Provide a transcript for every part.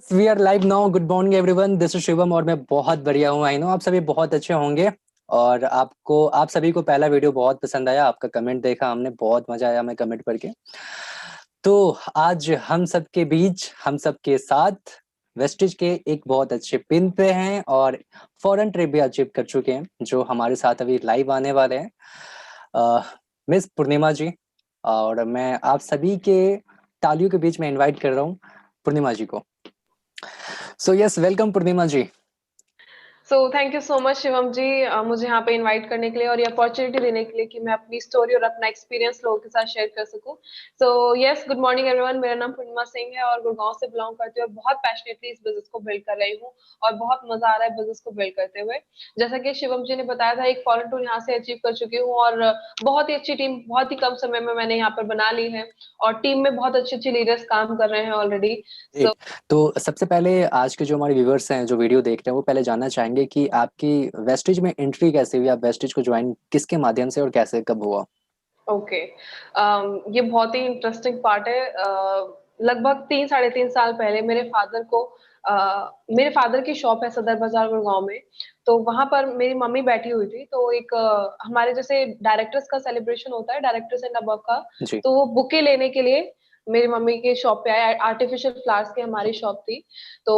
We are live now. Good morning everyone, this is Shivam और मैं बहुत बढ़िया हूँ। आई नो आप सभी बहुत अच्छे होंगे। और आप सभी को पहला वीडियो बहुत पसंद आया। आपका कमेंट देखा हमने, बहुत मजा आया हमें कमेंट पढ़ के। तो आज हम सबके बीच, हम सबके साथ वेस्टिज के एक बहुत अच्छे पिन पे हैं और फॉरेन ट्रिप भी अचीव कर चुके हैं, जो हमारे साथ अभी लाइव आने वाले हैं, मिस पूर्णिमा जी। और मैं आप सभी के तालियों के बीच में इनवाइट कर रहा हूँ पूर्णिमा जी को। So yes, welcome Purnima ji. So thank you so much Shivam ji, मुझे यहाँ पे इनवाइट करने के लिए और ये अपॉर्चुनिटी देने के लिए कि मैं अपनी स्टोरी और अपना एक्सपीरियंस लोगों के साथ शेयर कर सकूं। So yes, good morning everyone. मेरा नाम पूर्णिमा सिंह है और गुड़गांव से बिलोंग करती हूँ और बहुत पैशनेटली इस बिजनेस को बिल्ड कर रही हूँ और बहुत मजा आ रहा है बिजनेस को बिल्ड करते हुए। जैसा कि शिवम जी ने बताया था, एक फॉरेन टूर यहाँ से अचीव कर चुकी हूँ और बहुत ही अच्छी टीम बहुत ही कम समय में मैंने यहाँ पर बना ली है और टीम में बहुत अच्छे अच्छे लीडर्स काम कर रहे हैं ऑलरेडी। जी। तो सबसे पहले आज के जो हमारे व्यूवर्स हैं जो वीडियो देख रहे हैं वो पहले जानना चाहेंगे कि आपकी वेस्टिज में एंट्री कैसे हुई, आप वेस्टिज को ज्वाइन किसके माध्यम से और कैसे कब हुआ? ओके। ये बहुत ही इंटरेस्टिंग पार्ट है। लगभग 3 साढ़े 3 साल पहले मेरे फादर की शॉप है सदर बाजार गुड़गांव में। तो वहां पर मेरी मम्मी बैठी हुई थी, तो एक हमारे जैसे डायरेक्टर्स का सेलिब्रेशन होता है, डायरेक्टर्स एंड अबव का। जी। तो वो बुके लेने के लिए मेरी मम्मी के शॉप पे आए। आर्टिफिशियल फ्लावर्स की हमारी शॉप थी। तो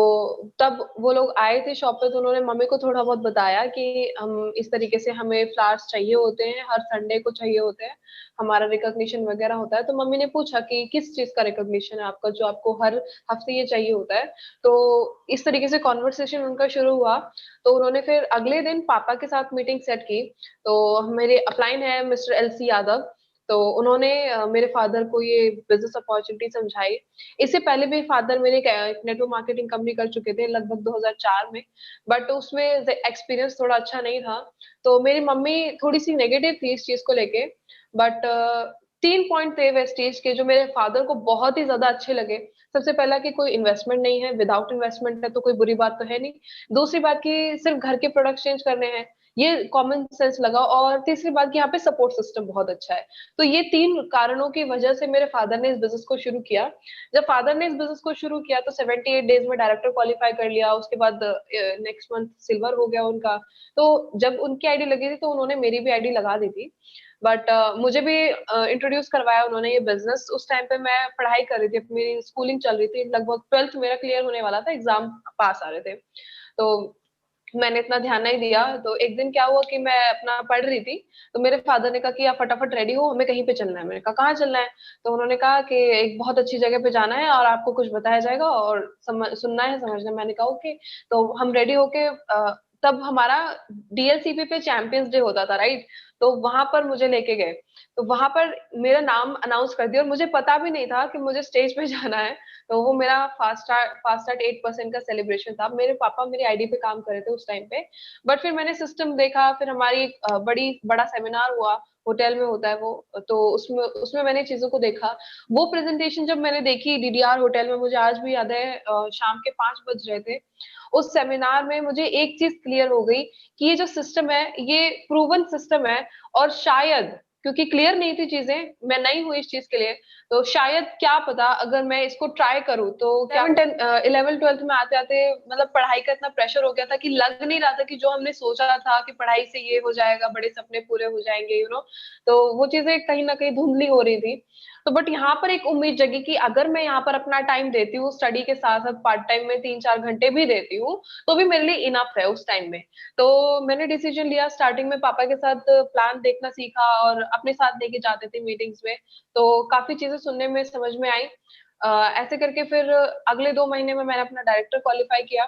तब वो लोग आए थे शॉप पे, तो उन्होंने मम्मी को थोड़ा बहुत बताया कि हम इस तरीके से, हमें फ्लावर्स चाहिए होते हैं, हर संडे को चाहिए होते हैं, हमारा रिकॉग्निशन वगैरह होता है। तो मम्मी ने पूछा कि किस चीज का रिकॉग्निशन है आपका जो आपको हर हफ्ते ये चाहिए होता है। तो इस तरीके से कॉन्वर्सेशन उनका शुरू हुआ। तो उन्होंने फिर अगले दिन पापा के साथ मीटिंग सेट की। तो मेरे अपलाइन है मिस्टर एलसी यादव। तो उन्होंने मेरे फादर को ये बिजनेस अपॉर्चुनिटी समझाई। इससे पहले भी फादर मेरे एक नेटवर्क मार्केटिंग कंपनी कर चुके थे लगभग 2004 में। बट उसमें एक्सपीरियंस थोड़ा अच्छा नहीं था। तो मेरी मम्मी थोड़ी सी नेगेटिव थी इस चीज को लेके। बट 3 पॉइंट थे वेस्टेज के जो मेरे फादर को बहुत ही ज्यादा अच्छे लगे। सबसे पहला कि कोई इन्वेस्टमेंट नहीं है, विदाउट इन्वेस्टमेंट है तो कोई बुरी बात तो है नहीं। दूसरी बात कि सिर्फ घर के प्रोडक्ट चेंज करने हैं, ये कॉमन सेंस लगा। और तीसरी बात कि यहाँ पे सपोर्ट सिस्टम बहुत अच्छा है। तो ये 3 कारणों की वजह से मेरे फादर ने इस बिजनेस को शुरू किया। जब फादर ने इस बिजनेस को शुरू किया तो 78 डेज में डायरेक्टर क्वालिफाई कर लिया। उसके बाद नेक्स्ट मंथ सिल्वर हो गया उनका। तो जब उनकी आईडी लगी थी तो उन्होंने मेरी भी आईडी लगा दी थी। बट मुझे भी इंट्रोड्यूस करवाया उन्होंने ये बिजनेस। उस टाइम पे मैं पढ़ाई कर रही थी, अपनी मेरी स्कूलिंग चल रही थी, लगभग 12th मेरा क्लियर होने वाला था, एग्जाम पास आ रहे थे। तो मैंने इतना ध्यान नहीं दिया। तो एक दिन क्या हुआ कि मैं अपना पढ़ रही थी। तो मेरे फादर ने कहा कि आप फटाफट रेडी हो, हमें कहीं पे चलना है। मैंने कहा कहाँ चलना है? तो उन्होंने कहा कि एक बहुत अच्छी जगह पे जाना है और आपको कुछ बताया जाएगा और सुनना है, समझना है। मैंने कहा ओके। तो हम रेडी होके तब हमारा डीएलसीपी पे चैंपियंस डे होता था, राइट? तो वहां पर मुझे लेके गए। तो वहां पर मेरा नाम अनाउंस कर दिया और मुझे पता भी नहीं था कि मुझे स्टेज पे जाना है। तो वो मेरा फास्ट स्टार्ट 8% का सेलिब्रेशन था। मेरे पापा मेरी आईडी पे काम कर रहे थे उस टाइम पे। बट फिर मैंने सिस्टम देखा, फिर हमारी बड़ा सेमिनार हुआ, होटल में होता है वो। तो उसमें उसमें मैंने चीजों को देखा। वो प्रेजेंटेशन जब मैंने देखी डीडीआर होटल में, मुझे आज भी याद है, शाम के 5 बज रहे थे। उस सेमिनार में मुझे एक चीज क्लियर हो गई कि ये जो सिस्टम है ये प्रूवन सिस्टम है। और शायद, क्योंकि क्लियर नहीं थी चीजें, मैं नई हुई इस चीज के लिए, तो शायद क्या पता अगर मैं इसको ट्राई करूँ तो क्या। 11 10 11 12 में आते आते मतलब पढ़ाई का इतना प्रेशर हो गया था कि लग नहीं रहा था कि जो हमने सोचा था कि पढ़ाई से ये हो जाएगा, बड़े सपने पूरे हो जाएंगे, तो वो चीजें कहीं ना कहीं धुंधली हो रही थी। तो बट यहाँ पर एक उम्मीद जगी कि अगर मैं यहाँ पर अपना टाइम देती हूँ, स्टडी के साथ साथ पार्ट टाइम में 3 4 घंटे भी देती हूँ, तो भी मेरे लिए इनफ है उस टाइम में। तो मैंने डिसीजन लिया, स्टार्टिंग में पापा के साथ प्लान देखना सीखा और अपने साथ लेके जाते थे मीटिंग्स में। तो काफी चीजें सुनने में समझ में आई। ऐसे करके फिर अगले 2 महीने में मैंने अपना डायरेक्टर क्वालिफाई किया।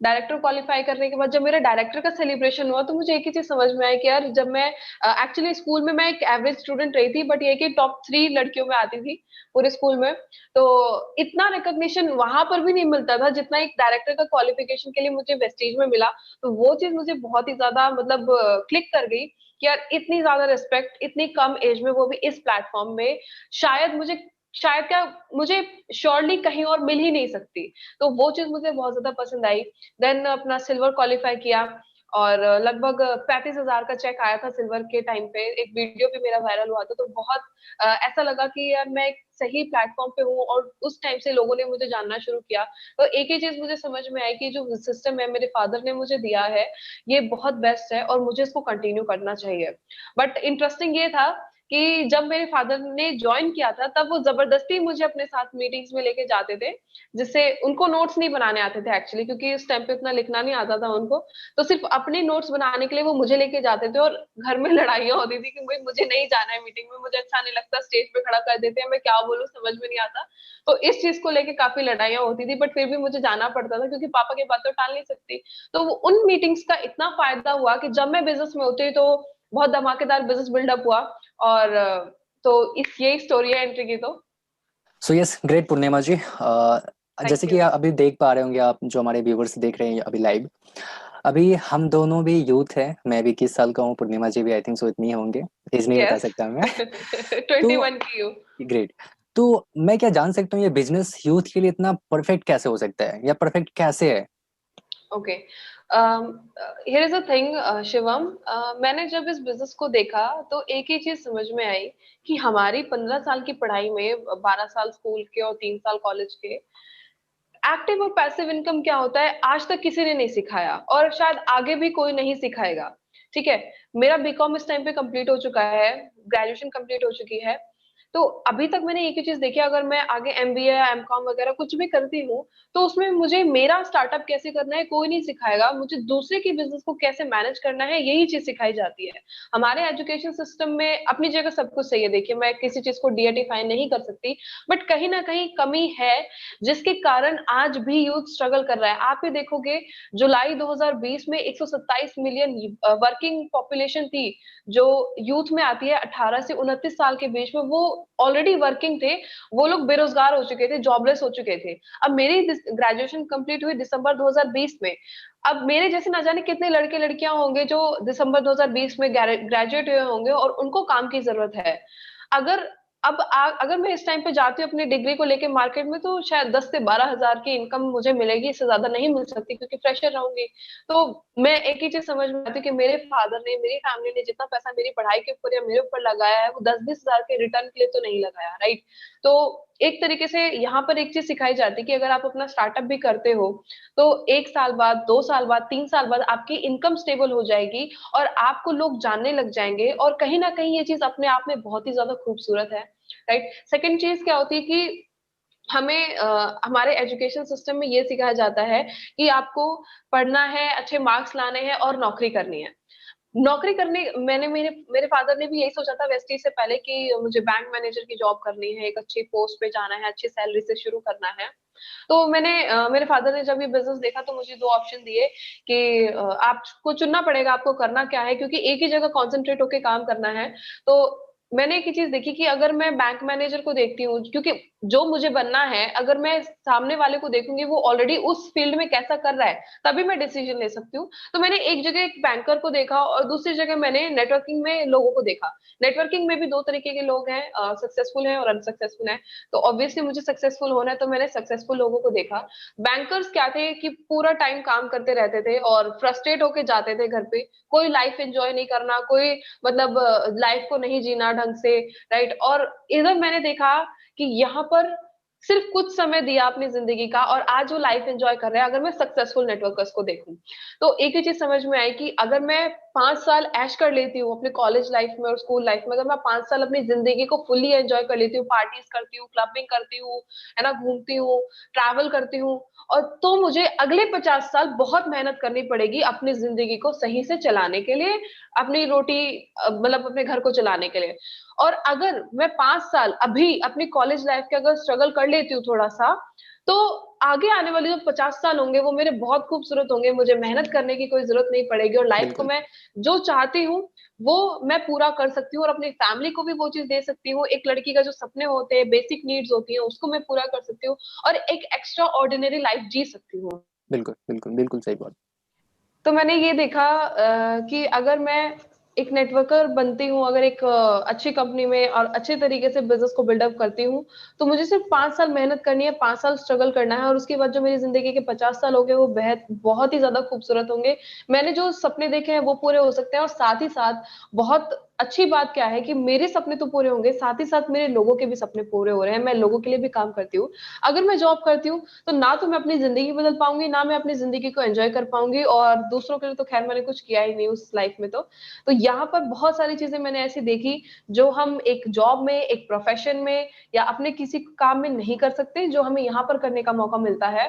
डायरेक्टर क्वालिफाई करने के बाद जब मेरा डायरेक्टर का सेलिब्रेशन हुआ तो मुझे एक ही चीज समझ में आई कि यार, जब मैं एक्चुअली स्कूल में मैं एक एवरेज स्टूडेंट रही थी, बट ये कि टॉप 3 लड़कियों में आती थी पूरे स्कूल में। तो इतना रिकॉग्निशन वहां पर भी नहीं मिलता था जितना एक डायरेक्टर का क्वालिफिकेशन के लिए मुझे वेस्टीज में मिला। तो वो चीज मुझे बहुत ही ज्यादा मतलब क्लिक कर गई कि यार, इतनी ज्यादा रिस्पेक्ट इतनी कम एज में, वो भी इस प्लेटफॉर्म में, शायद मुझे, शायद क्या, मुझे श्योरली कहीं और मिल ही नहीं सकती। तो वो चीज मुझे बहुत ज्यादा पसंद आई। देन अपना सिल्वर क्वालिफाई किया। और लगभग 35,000 का चेक आया था सिल्वर के टाइम पे। एक वीडियो भी मेरा वायरल हुआ था, तो बहुत ऐसा लगा कि यार मैं एक सही प्लेटफॉर्म पे हूँ, और उस टाइम से लोगों ने मुझे जानना शुरू किया। तो एक ही चीज मुझे समझ में आई कि जो सिस्टम है मेरे फादर ने मुझे दिया है, ये बहुत बेस्ट है और मुझे इसको कंटिन्यू करना चाहिए। बट इंटरेस्टिंग ये था कि जब मेरे फादर ने ज्वाइन किया था, तब वो जबरदस्ती मुझे अपने साथ मीटिंग्स में लेके जाते थे, जिससे उनको नोट्स नहीं बनाने आते थे एक्चुअली, क्योंकि उस टाइम पे उतना लिखना नहीं आता था उनको। तो सिर्फ अपने नोट्स बनाने के लिए वो मुझे लेके जाते थे, और घर में लड़ाइयाँ होती थी कि भाई मुझे नहीं जाना है मीटिंग में, मुझे अच्छा नहीं लगता, स्टेज पे खड़ा कर देते हैं, मैं क्या बोलूँ समझ में नहीं आता। तो इस चीज को लेके काफी लड़ाइयाँ होती थी, बट फिर भी मुझे जाना पड़ता था, क्योंकि पापा की बात तो टाल नहीं सकती। तो उन मीटिंग्स का इतना फायदा हुआ कि जब मैं बिजनेस में उतरी, तो बहुत धमाकेदार बिजनेस बिल्डअप हुआ। और तो इस यही स्टोरी है एंट्री की। तो सो यस, ग्रेट पूर्णिमा जी। थैंक जैसे कि यू। अभी देख पा रहे होंगे आप, जो हमारे व्यूवर्स देख रहे हैं अभी लाइव, अभी हम दोनों भी यूथ हैं। मैं भी 21 साल का हूँ, पूर्णिमा जी भी आई थिंक सो इतनी ही होंगे, एज नहीं बता यस। सकता मैं। तो 21 की हूँ। ग्रेट। तो मैं क्या जान सकता हूँ ये बिजनेस यूथ के लिए इतना परफेक्ट कैसे हो सकता है, या परफेक्ट कैसे है? Okay, here is a thing Shivam, मैंने जब इस बिजनेस को देखा, तो एक ही चीज समझ में आई कि हमारी 15 साल की पढ़ाई में, 12 साल स्कूल के और 3 साल कॉलेज के, एक्टिव और पैसिव इनकम क्या होता है आज तक किसी ने नहीं सिखाया, और शायद आगे भी कोई नहीं सिखाएगा। ठीक है, मेरा बीकॉम इस टाइम पे कंप्लीट हो चुका है, ग्रेजुएशन कंप्लीट हो चुकी है। तो अभी तक मैंने एक ही चीज देखी, अगर मैं आगे एमबीए या एमकॉम वगैरह कुछ भी करती हूँ, तो उसमें मुझे मेरा स्टार्टअप कैसे करना है कोई नहीं सिखाएगा, मुझे दूसरे की बिजनेस को कैसे मैनेज करना है यही चीज सिखाई जाती है। हमारे एजुकेशन सिस्टम में अपनी जगह सब कुछ सही है, देखिए मैं किसी चीज को डिएटिफाई नहीं कर सकती, बट कहीं ना कहीं कमी है, जिसके कारण आज भी यूथ स्ट्रगल कर रहा है। आप ही देखोगे, जुलाई 2020 में 127 मिलियन वर्किंग पॉपुलेशन थी, जो यूथ में आती है 18 से 29 साल के बीच में, वो ऑलरेडी वर्किंग थे, वो लोग बेरोजगार हो चुके थे, जॉबलेस हो चुके थे। अब मेरी ग्रेजुएशन कंप्लीट हुई दिसंबर 2020 में। अब मेरे जैसे ना जाने कितने लड़के लड़कियां होंगे जो दिसंबर 2020 में ग्रेजुएट हुए होंगे, और उनको काम की जरूरत है। अगर अगर मैं इस टाइम पे जाती हूँ अपनी डिग्री को लेके मार्केट में, तो शायद 10 से 12 हजार की इनकम मुझे मिलेगी, इससे ज्यादा नहीं मिल सकती, क्योंकि फ्रेशर रहूंगी। तो मैं एक ही चीज समझ में आती हूँ कि मेरे फादर ने, मेरी फैमिली ने जितना पैसा मेरी पढ़ाई के ऊपर या मेरे ऊपर लगाया है, वो 10-20 हजार के रिटर्न के लिए तो नहीं लगाया, राइट। तो एक तरीके से यहाँ पर एक चीज सिखाई जाती है कि अगर आप अपना स्टार्टअप भी करते हो, तो 1 साल बाद, 2 साल बाद, 3 साल बाद आपकी इनकम स्टेबल हो जाएगी, और आपको लोग जानने लग जाएंगे, और कहीं ना कहीं ये चीज अपने आप में बहुत ही ज्यादा खूबसूरत है, राइट। सेकंड चीज क्या होती है कि हमें हमारे एजुकेशन सिस्टम में ये सिखाया जाता है कि आपको पढ़ना है, अच्छे मार्क्स लाने हैं और नौकरी करनी है। नौकरी करने मैंने मेरे मेरे फादर ने भी यही सोचा था वेस्टी से पहले, कि मुझे बैंक मैनेजर की जॉब करनी है, एक अच्छी पोस्ट पे जाना है, अच्छी सैलरी से शुरू करना है। तो मेरे फादर ने जब ये बिजनेस देखा, तो मुझे दो ऑप्शन दिए कि आपको चुनना पड़ेगा आपको करना क्या है, क्योंकि एक ही जगह कॉन्सेंट्रेट होकर काम करना है। तो मैंने एक ही चीज देखी कि अगर मैं बैंक मैनेजर को देखती हूँ, क्योंकि जो मुझे बनना है, अगर मैं सामने वाले को देखूंगी वो ऑलरेडी उस फील्ड में कैसा कर रहा है, तभी मैं डिसीजन ले सकती हूँ। तो मैंने एक जगह एक बैंकर को देखा, और दूसरी जगह मैंने नेटवर्किंग में लोगों को देखा। नेटवर्किंग में भी दो तरीके के लोग हैं, सक्सेसफुल हैं और अनसक्सेसफुल हैं। तो ऑब्वियसली मुझे सक्सेसफुल होना है, तो मैंने सक्सेसफुल लोगों को देखा। बैंकर्स क्या थे कि पूरा टाइम काम करते रहते थे और फ्रस्ट्रेट होके जाते थे घर पे, कोई लाइफ एंजॉय नहीं करना, कोई मतलब लाइफ को नहीं जीना ढंग से, राइट। और इधर मैंने देखा कि यहाँ पर सिर्फ कुछ समय दिया अपनी जिंदगी का, और आज वो लाइफ एंजॉय कर रहे हैं, अगर मैं सक्सेसफुल नेटवर्कर्स को देखूं। तो एक ही चीज समझ में आई कि अगर मैं 5 साल ऐश कर लेती हूँ अपने कॉलेज लाइफ में और स्कूल लाइफ में, अगर मैं 5 साल अपनी जिंदगी को फुल्ली एंजॉय कर लेती हूँ, पार्टीज करती हूँ, क्लबिंग करती हूँ, है ना, घूमती हूँ, ट्रैवल करती हूँ, और तो मुझे अगले 50 साल बहुत मेहनत करनी पड़ेगी अपनी जिंदगी को सही से चलाने के लिए, अपनी रोटी मतलब अपने घर को चलाने के लिए। और अगर मैं 5 साल अभी अपनी कॉलेज लाइफ के अगर स्ट्रगल कर लेती हूँ थोड़ा सा, तो आगे आने वाले जो 50 साल होंगे वो मेरे बहुत खूबसूरत होंगे, मुझे मेहनत करने की कोई जरूरत नहीं पड़ेगी, और लाइफ को बिल्कुल। मैं जो चाहती हूँ वो मैं पूरा कर सकती हूँ, और अपनी फैमिली को भी वो चीज दे सकती हूँ। एक लड़की का जो सपने होते हैं, बेसिक नीड्स होती है, उसको मैं पूरा कर सकती हूँ, और एक एक्स्ट्रा ऑर्डिनरी लाइफ जी सकती हूँ। बिल्कुल बिल्कुल बिल्कुल सही बात। तो मैंने ये देखा कि अगर मैं एक नेटवर्कर बनती हूँ, अगर एक अच्छी कंपनी में और अच्छे तरीके से बिजनेस को बिल्डअप करती हूँ, तो मुझे सिर्फ 5 साल मेहनत करनी है, 5 साल स्ट्रगल करना है, और उसके बाद जो मेरी जिंदगी के 50 साल होंगे वो बेहद बहुत ही ज्यादा खूबसूरत होंगे। मैंने जो सपने देखे हैं वो पूरे हो सकते हैं, और साथ ही साथ बहुत अच्छी बात क्या है कि मेरे सपने तो पूरे होंगे, साथ ही साथ मेरे लोगों के भी सपने पूरे हो रहे हैं। मैं लोगों के लिए भी काम करती हूँ। अगर मैं जॉब करती हूँ तो ना तो मैं अपनी जिंदगी बदल पाऊंगी, ना मैं अपनी जिंदगी को एंजॉय कर पाऊंगी, और दूसरों के लिए तो खैर मैंने कुछ किया ही नहीं उस लाइफ में। तो यहाँ पर बहुत सारी चीजें मैंने ऐसी देखी जो हम एक जॉब में, एक प्रोफेशन में, या अपने किसी काम में नहीं कर सकते, जो हमें यहाँ पर करने का मौका मिलता है।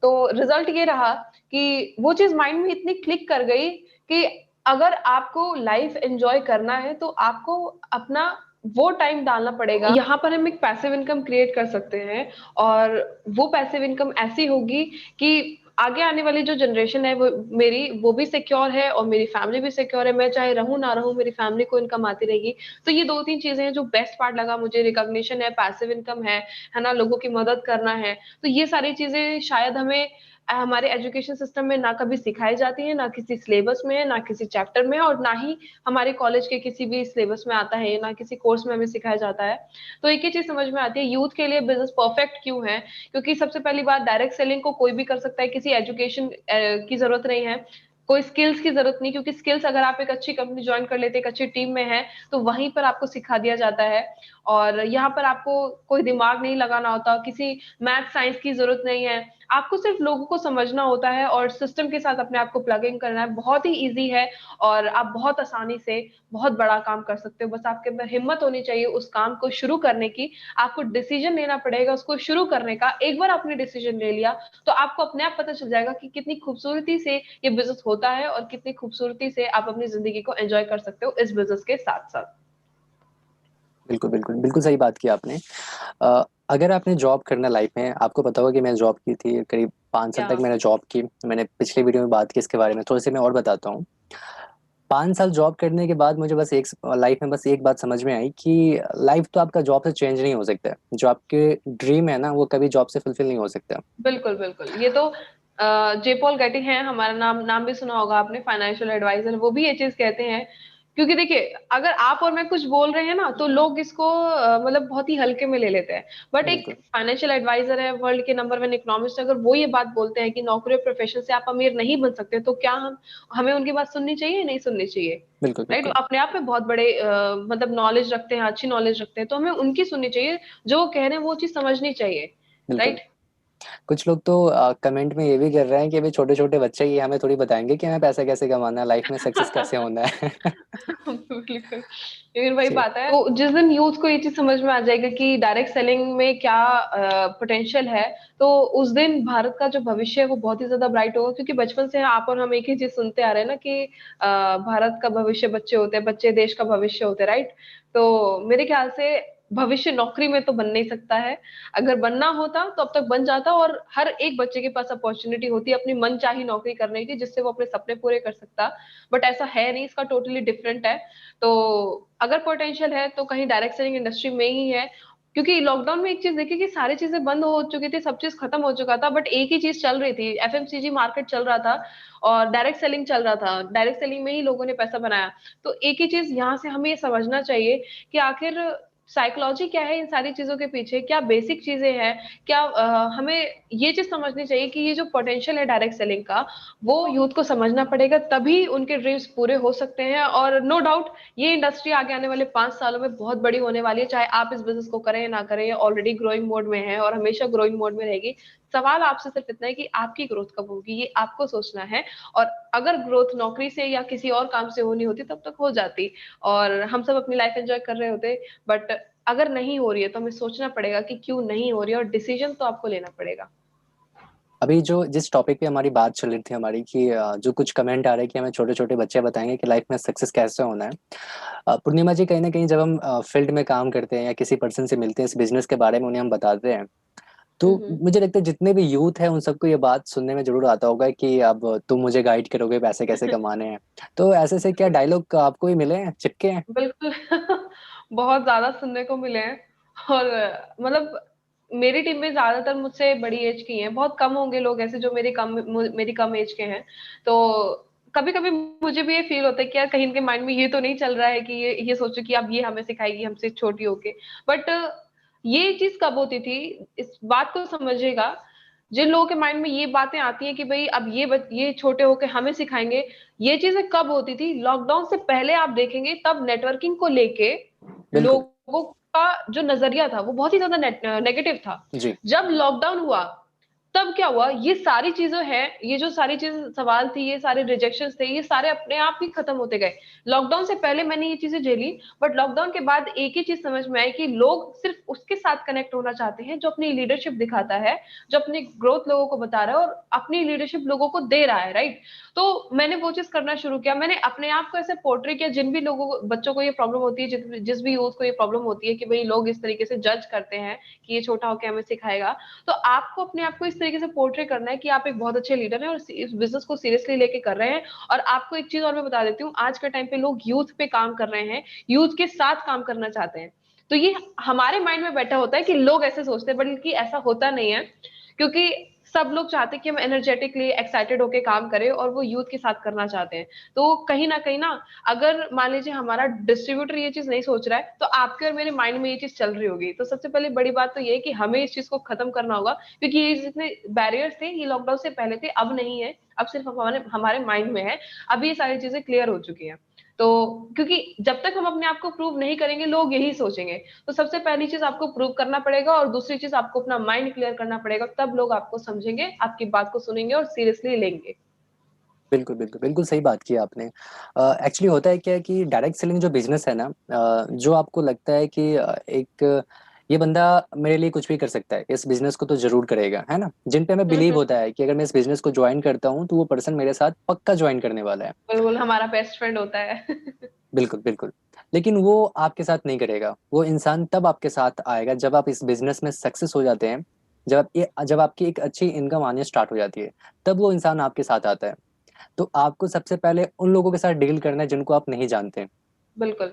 तो रिजल्ट ये रहा कि वो चीज माइंड में इतनी क्लिक कर गई कि अगर आपको लाइफ एंजॉय करना है तो आपको अपना वो टाइम डालना पड़ेगा। यहाँ पर हम एक पैसिव इनकम क्रिएट कर सकते हैं, और वो पैसिव इनकम ऐसी होगी कि आगे आने वाली जो जनरेशन है वो भी सिक्योर है, और मेरी फैमिली भी सिक्योर है। मैं चाहे रहूं ना रहूं, मेरी फैमिली को इनकम आती रहेगी। तो ये 2-3 चीजें हैं जो बेस्ट पार्ट लगा मुझे। रिकॉग्निशन है, पैसिव इनकम है ना, लोगों की मदद करना है। तो ये सारी चीजें शायद हमें हमारे एजुकेशन सिस्टम में ना कभी सिखाई जाती है, ना किसी सिलेबस में, ना किसी चैप्टर में, और ना ही हमारे कॉलेज के किसी भी सिलेबस में आता है, ना किसी कोर्स में हमें सिखाया जाता है। तो एक ही चीज समझ में आती है, यूथ के लिए बिजनेस परफेक्ट क्यों है। क्योंकि सबसे पहली बात, डायरेक्ट सेलिंग को कोई भी कर सकता है, किसी एजुकेशन की जरूरत नहीं है, कोई स्किल्स की जरूरत नहीं। क्योंकि स्किल्स अगर आप एक अच्छी कंपनी ज्वाइन कर लेते हैं, एक अच्छी टीम में है, तो वहीं पर आपको सिखा दिया जाता है। और यहाँ पर आपको कोई दिमाग नहीं लगाना होता, किसी मैथ साइंस की जरूरत नहीं है। आपको सिर्फ लोगों को समझना होता है और सिस्टम के साथ अपने आप को प्लग इन करना है। बहुत ही इजी है, और आप बहुत आसानी से बहुत बड़ा काम कर सकते हो। बस आपके अंदर हिम्मत होनी चाहिए उस काम को शुरू करने की। आपको डिसीजन लेना पड़ेगा उसको शुरू करने का। एक बार आपने डिसीजन ले लिया तो आपको अपने आप पता चल जाएगा कि कितनी खूबसूरती से ये बिजनेस होता है, और कितनी खूबसूरती से आप अपनी जिंदगी को एंजॉय कर सकते हो इस बिजनेस के साथ साथ। बिल्कुल बिल्कुल बिल्कुल सही बात की आपने। अगर आपने जॉब करना लाइफ में, आपको पता होगा कि मैंने जॉब की थी करीब 5 साल या तक मैंने जॉब की। मैंने पिछले वीडियो में बात की इसके बारे में, थोड़ी सी मैं और बताता हूँ। 5 साल जॉब करने के बाद मुझे बस एक लाइफ में बस एक बात समझ में आई कि लाइफ तो आपका जॉब से चेंज नहीं हो सकता है। जो आपके ड्रीम है ना, वो कभी जॉब से फुलफिल नहीं हो सकता। बिल्कुल बिल्कुल, ये तो जे पॉल गेटी हैं, हमारा नाम नाम भी सुना होगा आपने, फाइनेंशियल एडवाइजर। वो भी ये चीज कहते हैं। क्योंकि देखिए, अगर आप और मैं कुछ बोल रहे हैं ना, तो लोग इसको मतलब बहुत ही हल्के में ले लेते हैं। बट एक बिल्कुल फाइनेंशियल एडवाइजर है, वर्ल्ड के नंबर 1 इकोनॉमिस्ट, अगर वो ये बात बोलते हैं कि नौकरी और प्रोफेशन से आप अमीर नहीं बन सकते, तो क्या हम हमें उनकी बात सुननी चाहिए, नहीं सुननी चाहिए? बिल्कुल राइट, बिल्कुल अपने आप में बहुत बड़े मतलब नॉलेज रखते हैं, अच्छी नॉलेज रखते हैं, तो हमें उनकी सुननी चाहिए। जो वो कह रहे हैं वो चीज समझनी चाहिए। बिल्कुल। राइट। कुछ लोग तो कमेंट में ये भी कर रहे हैं कि अभी छोटे छोटे बच्चे ही हमें थोड़ी बताएंगे कि हमें पैसा कैसे कमाना है, लाइफ में सक्सेस कैसे होना है। बिल्कुल, लेकिन वही जी बात है। तो जिस दिन यूथ को ये चीज समझ में आ जाएगा कि डायरेक्ट सेलिंग में क्या पोटेंशियल है, तो उस दिन भारत का जो भविष्य है वो बहुत ही ज्यादा ब्राइट होगा। क्योंकि बचपन से आप और हम एक ही चीज सुनते आ रहे हैं ना कि भारत का भविष्य बच्चे होते हैं, बच्चे देश का भविष्य होते हैं। राइट। तो मेरे ख्याल से भविष्य नौकरी में तो बन नहीं सकता है। अगर बनना होता तो अब तक बन जाता, और हर एक बच्चे के पास अपॉर्चुनिटी होती है अपनी मनचाही नौकरी करने की, जिससे वो अपने सपने पूरे कर सकता। बट ऐसा है नहीं, इसका टोटली डिफरेंट है। तो अगर पोटेंशियल है तो कहीं डायरेक्ट सेलिंग इंडस्ट्री में ही है। क्योंकि लॉकडाउन में एक चीज देखी कि सारी चीजें बंद हो चुकी थी, सब चीज खत्म हो चुका था, बट एक ही चीज चल रही थी, एफएमसीजी मार्केट चल रहा था, और डायरेक्ट सेलिंग चल रहा था। डायरेक्ट सेलिंग में ही लोगों ने पैसा बनाया। तो एक ही चीज यहाँ से हमें ये समझना चाहिए कि आखिर साइकोलॉजी क्या है इन सारी चीजों के पीछे, क्या बेसिक चीजें हैं, क्या हमें ये चीज समझनी चाहिए कि ये जो पोटेंशियल है डायरेक्ट सेलिंग का, वो यूथ को समझना पड़ेगा, तभी उनके ड्रीम्स पूरे हो सकते हैं। और नो डाउट ये इंडस्ट्री आगे आने वाले 5 सालों में बहुत बड़ी होने वाली है। चाहे आप इस बिजनेस को करें या ना करें, ये ऑलरेडी ग्रोइंग मोड में है और हमेशा ग्रोइंग मोड में रहेगी। सवाल आपसे सिर्फ इतना है कि आपकी ग्रोथ कब होगी, ये आपको सोचना है। और अगर ग्रोथ नौकरी से या किसी और काम से होनी होती तब तक हो जाती, और हम सब अपनी लाइफ एंजॉय कर रहे होते। बट अगर नहीं हो रही है तो हमें सोचना पड़ेगा कि क्यों नहीं हो रही है, और डिसीजन तो आपको लेना पड़ेगा। अभी जो जिस टॉपिक पे हमारी बात चल रही थी हमारी कि जो कुछ कमेंट आ रहे हैं कि हमें छोटे छोटे बच्चे बताएंगे कि लाइफ में सक्सेस कैसे होना है। पूर्णिमा जी, कहीं ना कहीं जब हम फील्ड में काम करते हैं या किसी पर्सन से मिलते हैं, इस बिजनेस के बारे में उन्हें हम बताते हैं, तो हम्म। मुझे लगता है जितने भी यूथ है उन सबको ये बात सुनने में जरूर आता होगा कि अब तुम मुझे गाइड करोगे पैसे कैसे कमाने हैं। तो ऐसे से क्या डायलॉग आपको ही मिले हैं, चिपके हैं? बिल्कुल। बहुत ज्यादा सुनने को मिले हैं। और मतलब मेरी टीम में ज्यादातर मुझसे बड़ी एज की हैं, बहुत कम होंगे लोग ऐसे जो मेरी कम एज के हैं। तो कभी-कभी मुझे भी ये फ़ील होता है कि यार कहीं इनके माइंड में ये तो नहीं चल रहा है कि ये सोचो कि अब ये हमें सिखाएगी हमसे छोटी होके। बट ये चीज़ कब होती थी, इस बात को समझिएगा, जिन लोगों के माइंड में ये बातें आती हैं कि भई अब ये छोटे होके हमें सिखाएँगे, ये चीज़ें कब होती थी? लॉकडाउन से पहले आप देखेंगे तब नेटवर्किंग को लेके बिल्कुल। लोगों का जो नज़रिया था वो बहुत ही ज़्यादा नेगेटिव था। जी, जब लॉकडाउन हुआ तब क्या हुआ, ये सारी चीज़ें हैं, ये जो सारी चीज़ सवाल थी, ये सारे रिजेक्शंस थे, ये सारे अपने आप ही खत्म होते गए। लॉकडाउन से पहले मैंने ये चीज़ें झेली, बट लॉकडाउन के बाद एक ही चीज़ समझ में आई कि लोग सिर्फ़ उसके साथ कनेक्ट होना चाहते हैं, जो अपनी लीडरशिप दिखाता है, जो अपनी ग्रोथ लोगों को बता रहा है और अपनी लीडरशिप लोगों को दे रहा है, राइट? तो मैंने वो चीज़ करना शुरू किया, मैंने अपने आप को ऐसे पोर्ट्रे किया, जिन भी लोगों को बच्चों को ये प्रॉब्लम होती है, जिस भी यूथ को ये प्रॉब्लम होती है कि भई लोग इस तरीके से जज करते हैं कि ये छोटा होके हमें सिखाएगा, तो आपको अपने आप को इस तरीके से पोर्ट्रे करना है कि आप एक बहुत अच्छे लीडर हैं और इस बिज़नेस को सीरियसली लेके कर रहे हैं। और आपको एक चीज़ और मैं बता देती हूँ, आज के टाइम पे लोग यूथ पे काम कर रहे हैं, यूथ के साथ काम करना चाहते हैं। तो ये हमारे माइंड में बैठा होता है कि लोग ऐसे सोचते हैं, बल्कि ऐसा होता नहीं है, क्योंकि सब लोग चाहते हैं कि हम एनर्जेटिकली एक्साइटेड होके काम करें और वो यूथ के साथ करना चाहते हैं। तो कहीं न कहीं ना, अगर मान लीजिए हमारा डिस्ट्रीब्यूटर ये चीज़ नहीं सोच रहा है, तो आपके और मेरे माइंड में ये चीज़ चल रही होगी। तो सबसे पहले बड़ी बात तो ये है कि हमें इस चीज़ को खत्म करना होगा, क्योंकि ये जितने बैरियर्स थे, ये लॉकडाउन से पहले थे, अब नहीं है। अब सिर्फ हमारे हमारे माइंड में है। अब ये सारी चीज़ें क्लियर हो चुकी हैं। तो क्योंकि जब तक हम अपने आप को प्रूव नहीं करेंगे, लोग यही सोचेंगे। तो सबसे पहली चीज़ आपको प्रूव करना पड़ेगा और दूसरी चीज़ आपको अपना माइंड क्लियर करना पड़ेगा, तब लोग आपको समझेंगे, आपकी बात को सुनेंगे और सीरियसली लेंगे। बिल्कुल, बिल्कुल, बिल्कुल सही बात की आपने। एक्चुअली होता है क्या है कि डायरेक्ट सेलिंग जो बिज़नेस है ना, जो आपको लगता है कि एक ये बंदा मेरे लिए कुछ भी कर सकता है, इस बिज़नेस को तो ज़रूर करेगा, है ना? जिन पे हमें हुँ, बिलीव हुँ। होता है कि अगर मैं इस बिज़नेस को जॉइन करता हूँ, तो वो पर्सन मेरे साथ पक्का जॉइन करने वाला है। बिल्कुल, हमारा बेस्ट फ्रेंड होता है। बिल्कुल, बिल्कुल। लेकिन वो आपके साथ नहीं करेगा। वो इंसान तब आपके साथ आएगा जब आप इस बिज़नेस में सक्सेस हो जाते हैं, जब आपकी एक अच्छी इनकम आनी स्टार्ट हो जाती है, तब वो इंसान आपके साथ आता है। तो आपको सबसे पहले उन लोगों के साथ डील करना है जिनको आप नहीं जानते। बिल्कुल।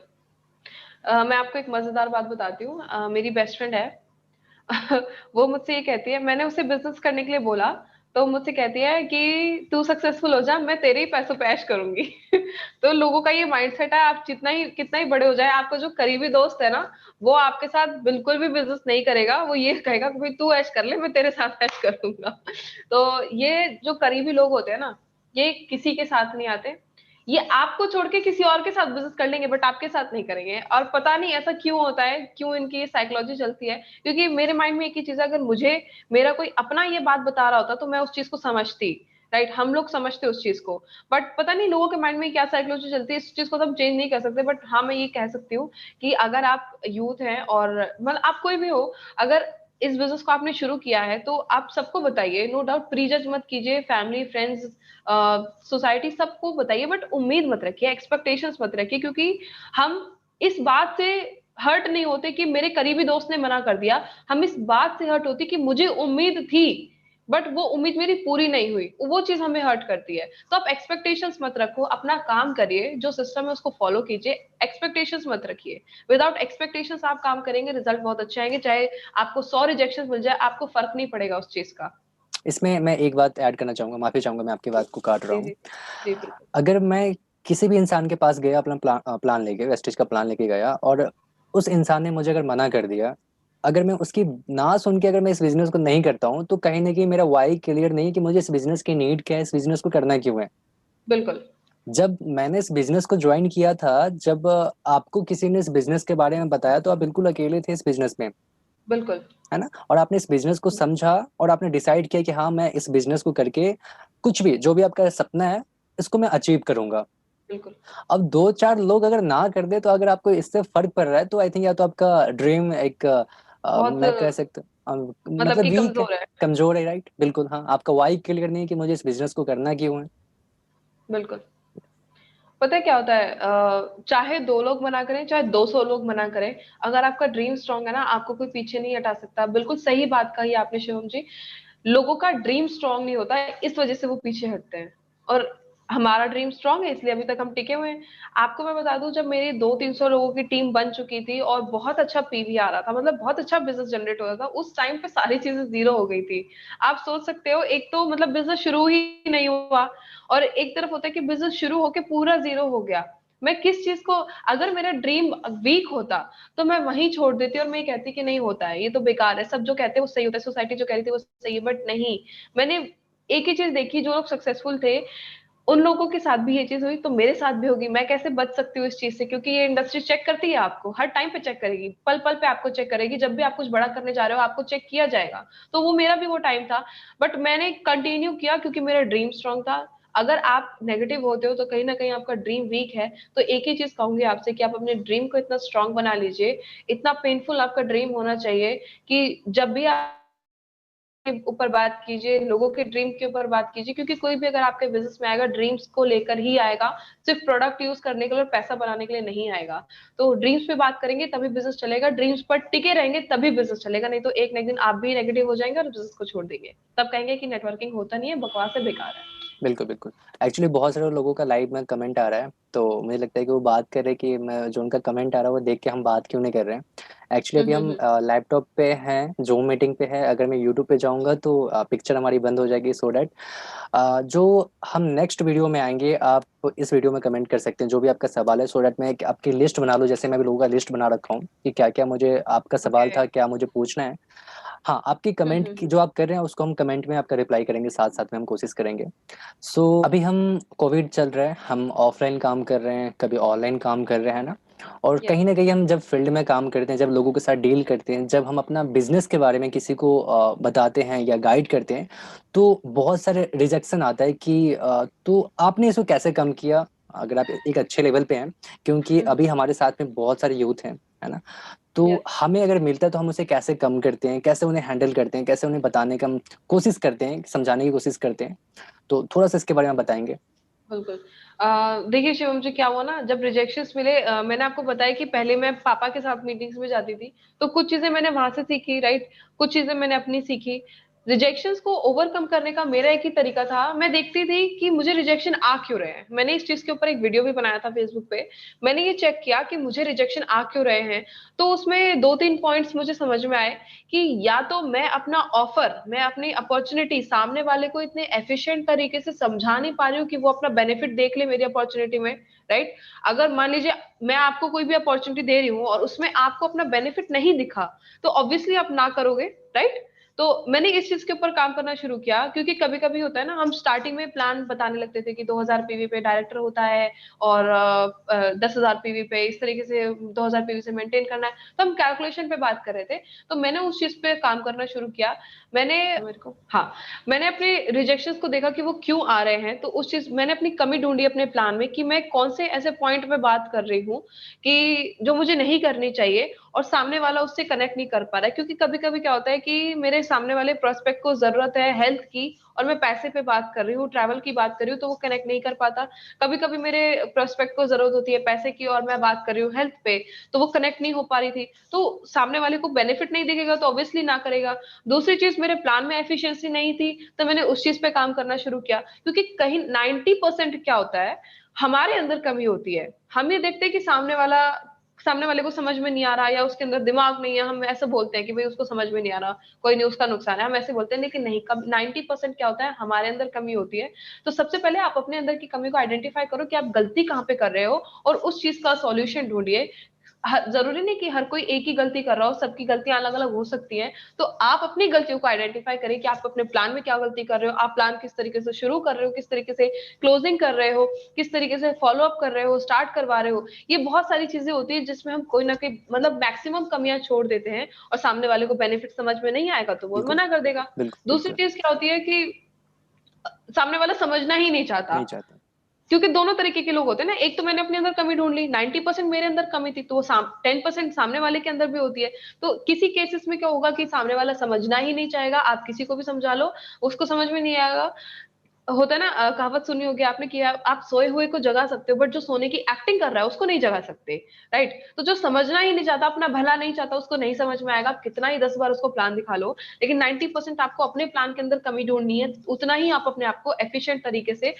मैं आपको एक मज़ेदार बात बताती हूँ। मेरी बेस्ट फ्रेंड है। वो मुझसे ये कहती है, मैंने उसे बिज़नेस करने के लिए बोला, तो मुझसे कहती है कि तू सक्सेसफुल हो जा, मैं तेरे ही पैसों पे ऐश करूँगी। तो लोगों का ये माइंडसेट है, आप जितना ही कितना ही बड़े हो जाएँ, आपका जो करीबी दोस्त है ना, वो आपके साथ बिल्कुल भी बिज़नेस नहीं करेगा, वो ये कहेगा कि भई तू ऐश कर ले, मैं तेरे साथ ऐश करूँगा। तो ये जो करीबी लोग होते हैं ना, ये किसी के साथ नहीं आते। ये आपको छोड़ के किसी और के साथ बिज़नेस कर लेंगे, बट आपके साथ नहीं करेंगे और पता नहीं ऐसा क्यों होता है, क्यों इनकी ये साइकोलॉजी चलती है। क्योंकि मेरे माइंड में एक ही चीज़ है, अगर मुझे मेरा कोई अपना ये बात बता रहा होता, तो मैं उस चीज़ को समझती, राइट? हम लोग समझते उस चीज़ को। बट पता नहीं लोगों के माइंड में क्या साइकोलॉजी चलती है, इस चीज़ को तो हम चेंज नहीं कर सकते। बट हाँ, मैं ये कह सकती हूँ कि अगर आप यूथ हैं और मतलब आप कोई भी हो, अगर इस बिज़नेस को आपने शुरू किया है, तो आप सबको बताइए, नो डाउट प्रीजज मत कीजिए, फैमिली, फ्रेंड्स, सोसाइटी सबको बताइए, बट उम्मीद मत रखिए, एक्सपेक्टेशंस मत रखिए, क्योंकि हम इस बात से हर्ट नहीं होते कि मेरे करीबी दोस्त ने मना कर दिया। हम इस बात से हर्ट होते कि मुझे उम्मीद थी, बट वो उम्मीद मेरी पूरी नहीं हुई। वो चीज़ हमें हर्ट करती है। तो आप एक्सपेक्टेशंस मत रखो, अपना काम करिए, जो सिस्टम है उसको फॉलो कीजिए, एक्सपेक्टेशंस मत रखिए। विदाउट एक्सपेक्टेशंस आप काम करेंगे, रिजल्ट बहुत अच्छे आएँगे, चाहे आपको 100 रिजेक्शंस मिल जाए, आपको फ़र्क नहीं पड़ेगा उस चीज़ का। इसमें मैं एक बात ऐड करना चाहूँगा, माफ़ी चाहूँगा मैं आपकी बात को काट रहा जी, हूँ। जी। जी, बिल्कुल। अगर मैं किसी भी इंसान के पास गया अपना प्लान लेके, वेस्टेज का प्लान लेके गया और उस इंसान ने मुझे अगर मना कर दिया, अगर मैं उसकी ना सुन के अगर मैं इस बिज़नेस को नहीं करता हूँ, तो कहीं न कहीं मेरा व्हाय क्लियर नहीं है कि मुझे इस बिज़नेस की नीड क्या है, इस बिज़नेस को करना क्यों है। बिल्कुल, जब मैंने इस बिज़नेस को जॉइन किया था, जब आपको किसी ने इस बिज़नेस के बारे में बताया, तो आप बिल्कुल अकेले थे इस बिज़नेस में, बिल्कुल, है ना? और आपने इस बिज़नेस को समझा और आपने डिसाइड किया कि हाँ, मैं इस बिज़नेस को करके कुछ भी, जो भी आपका सपना है, इसको मैं अचीव करूँगा। बिल्कुल। अब 2-4 लोग अगर ना कर दें, तो अगर आपको इससे फ़र्क पड़ रहा है, तो आई थिंक या तो आपका ड्रीम एक बहुत मैं कह सकता हूँ मतलब मतलब कि वीक है, कमज़ोर है। कमज़ोर है, राइट? बिल्कुल, हाँ, आपका व्हाय क्लियर नहीं है कि मुझे इस बिज़नेस को करना क्यों है। बिल्कुल। पता है क्या होता है, चाहे 2 लोग मना करें, चाहे 200 लोग मना करें, अगर आपका ड्रीम स्ट्रॉन्ग है ना, आपको कोई पीछे नहीं हटा सकता। बिल्कुल सही बात कही आपने शिवम जी। लोगों का ड्रीम स्ट्रॉन्ग नहीं होता है, इस वज़ह से वो पीछे हटते हैं। और हमारा ड्रीम स्ट्रांग है, इसलिए अभी तक हम टिके हुए हैं। आपको मैं बता दूं, जब मेरी 200-300 लोगों की टीम बन चुकी थी और बहुत अच्छा पीवी आ रहा था, मतलब बहुत अच्छा बिजनेस जनरेट हो रहा था, उस टाइम पे सारी चीजें जीरो हो गई थी। आप सोच सकते हो, एक तो मतलब बिजनेस शुरू ही नहीं हुआ, और एक तरफ होता है कि बिजनेस शुरू होके पूरा जीरो हो गया। मैं किस चीज को, अगर मेरा ड्रीम वीक होता तो मैं वहीं छोड़ देती और मैं ये कहती कि नहीं होता है, ये तो बेकार है, सब जो कहते हैं वो सही होता है, सोसाइटी जो कह रही थी वो सही है, बट नहीं। मैंने एक ही चीज देखी, जो लोग सक्सेसफुल थे उन लोगों के साथ भी ये चीज हुई, तो मेरे साथ भी होगी। मैं कैसे बच सकती हूँ इस चीज से, क्योंकि ये इंडस्ट्री चेक करती है आपको, हर टाइम पे चेक करेगी, पल पल पे आपको चेक करेगी, जब भी आप कुछ बड़ा करने जा रहे हो आपको चेक किया जाएगा। तो वो मेरा भी वो टाइम था, बट मैंने कंटिन्यू किया क्योंकि मेरा ड्रीम स्ट्रांग था। अगर आप नेगेटिव होते हो तो कहीं ना कहीं आपका ड्रीम वीक है। तो एक ही चीज कहूंगी आपसे कि आप अपने ड्रीम को इतना स्ट्रांग बना लीजिए, इतना पेनफुल आपका ड्रीम होना चाहिए कि जब भी आप के ऊपर बात कीजिए, लोगों के ड्रीम के ऊपर बात कीजिए, क्योंकि कोई भी अगर आपके बिजनेस में आएगा ड्रीम्स को लेकर ही आएगा, सिर्फ प्रोडक्ट यूज करने के लिए और पैसा बनाने के लिए नहीं आएगा। तो ड्रीम्स पे बात करेंगे तभी बिजनेस चलेगा, ड्रीम्स पर टिके रहेंगे तभी बिजनेस चलेगा, नहीं तो एक ना एक दिन आप भी नेगेटिव हो जाएंगे और बिजनेस को छोड़ देंगे, तब कहेंगे कि नेटवर्किंग होता नहीं है, बकवास है, बेकार है। बिल्कुल बिल्कुल। एक्चुअली बहुत सारे लोगों का लाइव में कमेंट आ रहा है, तो मुझे लगता है कि वो बात कर रहे हैं कि मैं जो उनका कमेंट आ रहा है वो देख के हम बात क्यों नहीं कर रहे हैं। एक्चुअली अभी हम हम्म। लैपटॉप पे हैं, जूम मीटिंग पे है, अगर मैं यूट्यूब पे जाऊंगा तो पिक्चर हमारी बंद हो जाएगी, सो डैट जो हम नेक्स्ट वीडियो में आएंगे आप इस वीडियो में कमेंट कर सकते हैं जो भी आपका सवाल है, सो डैट मैं आपकी लिस्ट बना लूँ, जैसे मैं भी लोगों का लिस्ट बना रखा हूँ कि क्या क्या मुझे आपका सवाल ओके। था, क्या मुझे पूछना है। हाँ, आपकी कमेंट की हम्म। जो आप कर रहे हैं उसको हम कमेंट में आपका रिप्लाई करेंगे, साथ साथ में हम कोशिश करेंगे। सो अभी हम कोविड चल रहा है, हम ऑफलाइन काम कर रहे हैं, कभी ऑनलाइन काम कर रहे हैं ना। और यस। कहीं ना कहीं हम जब फील्ड में काम करते हैं, जब लोगों के साथ डील करते हैं, जब हम अपना बिजनेस के बारे में किसी को बताते हैं या गाइड करते हैं, तो बहुत सारे रिजेक्शन आता है कि तो आपने इसको कैसे कम किया, अगर आप एक अच्छे लेवल पे हैं, क्योंकि अभी हमारे साथ में बहुत सारे यूथ हैं, है ना। तो यस। हमें अगर मिलता है तो हम उसे कैसे कम करते हैं, कैसे उन्हें हैंडल करते हैं, कैसे उन्हें बताने का हम कोशिश करते हैं, समझाने की कोशिश करते हैं। तो थोड़ा सा इसके बारे में बताएंगे। बिल्कुल। देखिए शिवम जी, क्या हुआ ना, जब रिजेक्शंस मिले, मैंने आपको बताया कि पहले मैं पापा के साथ मीटिंग्स में जाती थी, तो कुछ चीजें मैंने वहां से सीखी, राइट, कुछ चीजें मैंने अपनी सीखी। रिजेक्शंस को ओवरकम करने का मेरा एक ही तरीका था, मैं देखती थी कि मुझे रिजेक्शन आ क्यों रहे हैं। मैंने इस चीज के ऊपर एक वीडियो भी बनाया था फेसबुक पे। मैंने ये चेक किया कि मुझे रिजेक्शन आ क्यों रहे हैं। तो उसमें 2-3 पॉइंट्स मुझे समझ में आए कि या तो मैं अपना ऑफर, मैं अपनी अपॉर्चुनिटी सामने वाले को इतने एफिशिएंट तरीके से समझा नहीं पा रही हूँ कि वो अपना बेनिफिट देख ले मेरी अपॉर्चुनिटी में, राइट। अगर मान लीजिए मैं आपको कोई भी अपॉर्चुनिटी दे रही हूँ और उसमें आपको अपना बेनिफिट नहीं दिखा, तो ऑब्वियसली आप ना करोगे, राइट। तो मैंने इस चीज के ऊपर काम करना शुरू किया, क्योंकि कभी कभी होता है ना, हम स्टार्टिंग में प्लान बताने लगते थे कि 2000 पीवी पे डायरेक्टर होता है, और 10,000 पीवी पे इस तरीके से 2000 पीवी से मेंटेन करना है, तो हम कैलकुलेशन पे बात कर रहे थे। तो मैंने उस चीज पे काम करना शुरू किया। मैंने मेरे को, हाँ, मैंने अपने रिजेक्शंस को देखा कि वो क्यों आ रहे हैं, तो उस चीज मैंने अपनी कमी ढूंढी अपने प्लान में कि मैं कौन से ऐसे पॉइंट पे बात कर रही हूँ कि जो मुझे नहीं करनी चाहिए, और सामने वाला उससे कनेक्ट नहीं कर पा रहा है। क्योंकि कभी कभी क्या होता है कि मेरे सामने वाले प्रोस्पेक्ट को जरूरत है हेल्थ की, और मैं पैसे पे बात कर रही हूँ, ट्रैवल की बात कर रही हूँ, तो वो कनेक्ट नहीं कर पाता। कभी कभी मेरे प्रोस्पेक्ट को जरूरत होती है पैसे की, और मैं बात कर रही हूँ हेल्थ पे, तो वो कनेक्ट नहीं हो पा रही थी। तो सामने वाले को बेनिफिट नहीं दिखेगा तो ऑब्वियसली ना करेगा। दूसरी चीज, मेरे प्लान में एफिशिएंसी नहीं थी, तो मैंने उस चीज पे काम करना शुरू किया, क्योंकि कहीं 90% क्या होता है, हमारे अंदर कमी होती है। हम ये देखते हैं कि सामने वाले को समझ में नहीं आ रहा, या उसके अंदर दिमाग नहीं है, हम ऐसे बोलते हैं कि भाई उसको समझ में नहीं आ रहा, कोई नहीं, उसका नुकसान है, हम ऐसे बोलते हैं। लेकिन नहीं, कब 90% क्या होता है, हमारे अंदर कमी होती है। तो सबसे पहले आप अपने अंदर की कमी को आइडेंटिफाई करो कि आप गलती कहाँ पे कर रहे हो, और उस चीज का सॉल्यूशन ढूंढिए। जरूरी नहीं कि हर कोई एक ही गलती कर रहा हो, सबकी गलतियां अलग अलग हो सकती हैं। तो आप अपनी गलतियों को आइडेंटिफाई करें कि आप अपने प्लान में क्या गलती कर रहे हो, आप प्लान किस तरीके से शुरू कर रहे हो, किस तरीके से क्लोजिंग कर रहे हो, किस तरीके से फॉलो अप कर रहे हो, स्टार्ट करवा रहे हो। ये बहुत सारी चीजें होती है जिसमें हम कोई ना कोई मतलब मैक्सिमम कमियां छोड़ देते हैं, और सामने वाले को बेनिफिट समझ में नहीं आएगा तो वो बिल्कुल मना कर देगा। बिल्कुल दूसरी बिल्कुल। चीज क्या होती है कि सामने वाला समझना ही नहीं चाहता, नहीं चाहता। क्योंकि दोनों तरीके के लोग होते हैं ना। एक तो मैंने अपने अंदर कमी ढूंढ ली, 90% मेरे अंदर कमी थी, तो वो 10% सामने वाले के अंदर भी होती है। तो किसी केसेस में क्या होगा कि सामने वाला समझना ही नहीं चाहेगा, आप किसी को भी समझा लो उसको समझ में नहीं आएगा। होता है ना, कहावत सुनी होगी आपने कि आप सोए हुए को जगा सकते हो, बट जो सोने की एक्टिंग कर रहा है उसको नहीं जगा सकते। राइट? तो जो समझना ही नहीं चाहता, अपना भला नहीं चाहता, उसको नहीं समझ में आएगा, आप कितना ही 10 बार उसको प्लान दिखा लो, लेकिन 90% आपको अपने प्लान के अंदर कमी ढूंढनी है, उतना ही आप अपने आप को एफिशिएंट तरीके से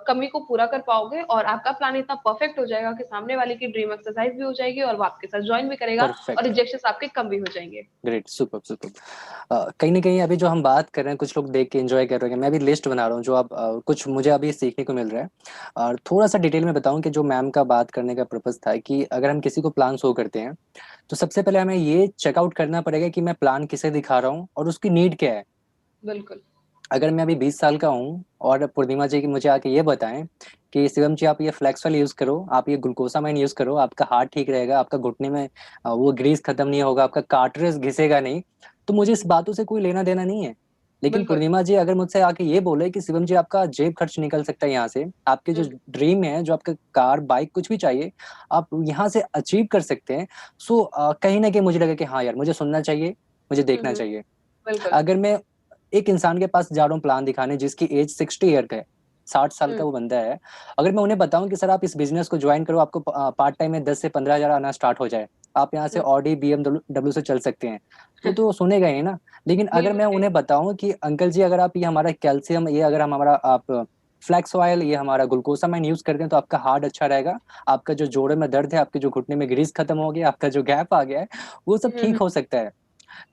कमी को पूरा कर पाओगे, और आपका प्लान इतना परफेक्ट हो जाएगा कि सामने वाले की ड्रीम एक्सरसाइज भी हो जाएगी और वो आपके साथ ज्वाइन भी करेगा, और परफेक्ट। रिजेक्शन आपके कम भी हो जाएंगे। Great, super super. कहीं ना कहीं अभी जो हम बात कर रहे हैं, कुछ लोग देख के एंजॉय कर रहे हैं, मैं अभी लिस्ट बना रहा हूँ जो आप कुछ मुझे अभी सीखने को मिल रहा है। और थोड़ा सा डिटेल में बताऊं कि जो मैम का बात करने का पर्पस था कि अगर हम किसी को प्लान शो करते हैं तो सबसे पहले हमें ये चेकआउट करना पड़ेगा कि मैं प्लान किसे दिखा रहा हूँ और उसकी नीड क्या है। बिल्कुल। अगर मैं अभी 20 साल का हूँ और पूर्णिमा जी की मुझे आके ये बताएं कि शिवम जी आप ये फ्लेक्सोल यूज करो, आप ये ग्लूकोसामाइन यूज करो, आपका हार्ट ठीक रहेगा, आपका घुटने में वो ग्रीस खत्म नहीं होगा, आपका कार्टरेज घिसेगा नहीं, तो मुझे इस बातों से कोई लेना देना नहीं है। लेकिन बिल्कुल। पूर्णिमा जी अगर मुझसे आके ये बोले कि शिवम जी आपका जेब खर्च निकल सकता है यहाँ से, आपके जो हम्म। ड्रीम है, जो आपका कार बाइक कुछ भी चाहिए, आप यहाँ से अचीव कर सकते हैं। सो कहीं ना कहीं मुझे लगा कि हाँ यार, मुझे सुनना चाहिए, मुझे देखना हम्म। चाहिए। बिल्कुल। अगर मैं एक इंसान के पास जा रहा हूँ प्लान दिखाने जिसकी एज 60 ईयर का है, 60 साल का हम्म। वो बंदा है, अगर मैं उन्हें बताऊं कि सर आप इस बिजनेस को ज्वाइन करो, आपको पार्ट टाइम में 10 से 15 हजार आना स्टार्ट हो जाए, आप यहाँ से हम्म। ऑडी BMW से चल सकते हैं, तो सुनेगा ही ना। लेकिन अगर बिल्कुल मैं नहीं। उन्हें बताऊं कि अंकल जी अगर आप ये हमारा कैल्शियम, ये अगर हम हमारा आप फ्लैक्स ऑयल, ये हमारा ग्लूकोसामाइन यूज करते हैं तो आपका हार्ट अच्छा रहेगा, आपका जो जोड़ों में दर्द है, आपके जो घुटने में ग्रीस खत्म हो गया, आपका जो गैप आ गया है, वो सब ठीक हम्म। हो सकता है।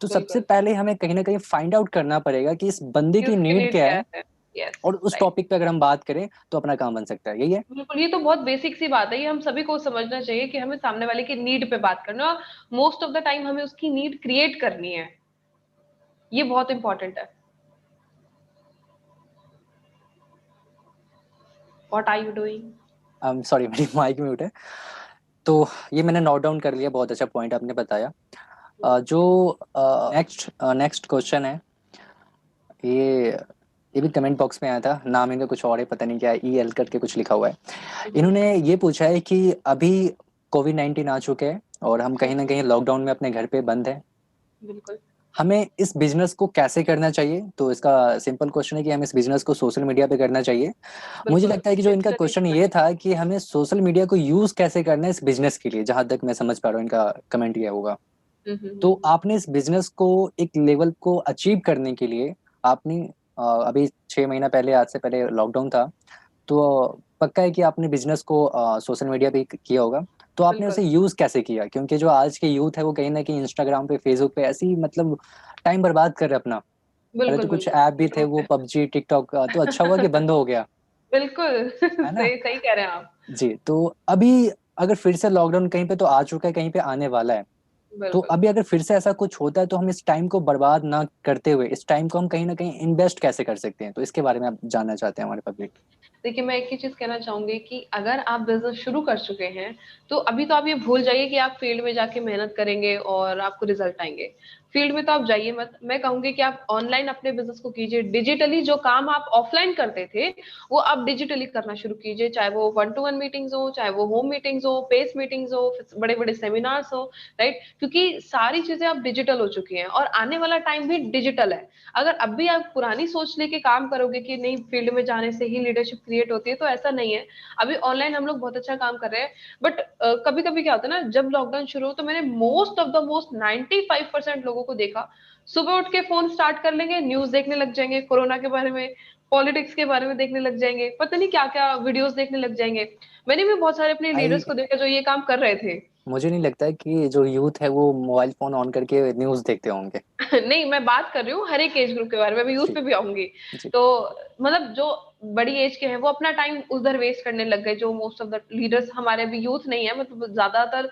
तो सबसे बिल्कुल। पहले हमें कहीं ना कहीं फाइंड आउट करना पड़ेगा कि इस बंदे कि की उसकी नीड नीड क्या क्या है, है। यस। और उस राइट। टॉपिक पे अगर हम बात करें तो अपना काम बन सकता है, यही है। बिल्कुल, ये तो बहुत बेसिक सी बात है, ये हम सभी को समझना चाहिए कि हमें सामने वाले की नीड पे बात करना, और मोस्ट ऑफ द टाइम हमें उसकी नीड क्रिएट करनी है, ये बहुत इंपॉर्टेंट है। What are you doing? Sorry मेरी माइक म्यूट है। तो ये मैंने नोट डाउन कर लिया, बहुत अच्छा पॉइंट आपने बताया। जो नेक्स्ट नेक्स्ट क्वेश्चन है, ये ये भी कमेंट बॉक्स में आया था, नाम इनका कुछ और है, पता नहीं क्या EL करके कुछ लिखा हुआ है। इन्होंने ये पूछा है कि अभी कोविड 19 आ चुके हैं और हम कहीं ना कहीं लॉकडाउन में अपने घर पे बंद हैं, बिल्कुल। हमें इस बिजनेस को कैसे करना चाहिए। तो इसका सिंपल क्वेश्चन है कि हमें इस बिजनेस को सोशल मीडिया पे करना चाहिए। मुझे बिल्कुल लगता है कि जो इनका डिजिटली क्वेश्चन करना ये चाहिए। था कि हमें सोशल मीडिया को यूज कैसे करना है इस बिजनेस के लिए, जहां तक मैं समझ पा रहा हूँ इनका कमेंट ये होगा। तो हम्म। आपने इस बिजनेस को एक लेवल को अचीव करने के लिए आपने अभी 6 महीना पहले, आज से पहले लॉकडाउन था, तो पक्का है कि आपने बिजनेस को सोशल मीडिया पे किया होगा। तो आपने बिल्कुल। उसे यूज कैसे किया, क्योंकि जो आज के यूथ है वो कहीं ना कहीं इंस्टाग्राम पे, फेसबुक पे ऐसी मतलब टाइम बर्बाद कर रहे हैं अपना। पहले बिल्कुल। तो कुछ बिल्कुल ऐप भी थे, ट्रू वो है। PUBG TikTok, तो अच्छा हुआ कि बंद हो गया, बिल्कुल है ना। सही सही कह रहे हैं आप। जी, तो अभी अगर फिर से लॉकडाउन कहीं पे तो आ चुका है, कहीं पे आने वाला है, तो बिल्कुल। अभी अगर फिर से ऐसा कुछ होता है तो हम इस टाइम को बर्बाद ना करते हुए इस टाइम को हम कहीं ना कहीं इन्वेस्ट कैसे कर सकते हैं, तो इसके बारे में आप जानना चाहते हैं हमारे पब्लिक। देखिए, मैं एक ही चीज कहना चाहूंगी कि अगर आप बिजनेस शुरू कर चुके हैं, तो अभी तो आप ये भूल जाइए कि आप फील्ड में जाके मेहनत करेंगे और आपको रिजल्ट आएंगे। फील्ड में तो आप जाइए मत, मैं कहूंगी कि आप ऑनलाइन अपने बिजनेस को कीजिए, डिजिटली जो काम आप ऑफलाइन करते थे वो आप डिजिटली करना शुरू कीजिए, चाहे वो 1-to-1 मीटिंग्स हो, चाहे वो होम मीटिंग्स हो, पेस मीटिंग्स हो, बड़े बड़े सेमिनार्स हो। राइट? क्योंकि सारी चीजें अब डिजिटल हो चुकी हैं और आने वाला टाइम भी डिजिटल है। अगर अब भी आप पुरानी सोच लेके काम करोगे कि नहीं फील्ड में जाने से ही लीडरशिप क्रिएट होती है, तो ऐसा नहीं है। अभी ऑनलाइन हम लोग बहुत अच्छा काम कर रहे हैं, बट कभी कभी क्या होता है ना, जब लॉकडाउन शुरू हो तो मैंने मोस्ट ऑफ द मोस्ट 95% लोगों को देखा, सुबह उठ के फोन स्टार्ट कर लेंगे, न्यूज देखने लग जाएंगे, कोरोना के बारे में, पॉलिटिक्स के बारे में देखने लग जाएंगे, पता नहीं क्या क्या वीडियोस देखने लग जाएंगे। मैंने भी बहुत सारे अपने आई लीडर्स को देखा जो ये काम कर रहे थे। मुझे नहीं लगता है कि जो यूथ है वो मोबाइल फोन ऑन करके न्यूज देखते होंगे। नहीं, मैं बात कर रही हूँ हर एक एज ग्रुप के बारे में, अभी यूथ जी पे भी आऊंगी। जी। तो मतलब जो बड़ी एज के हैं वो अपना टाइम उधर वेस्ट करने लग गए, जो मोस्ट ऑफ द लीडर्स हमारे अभी यूथ नहीं है, मतलब ज्यादातर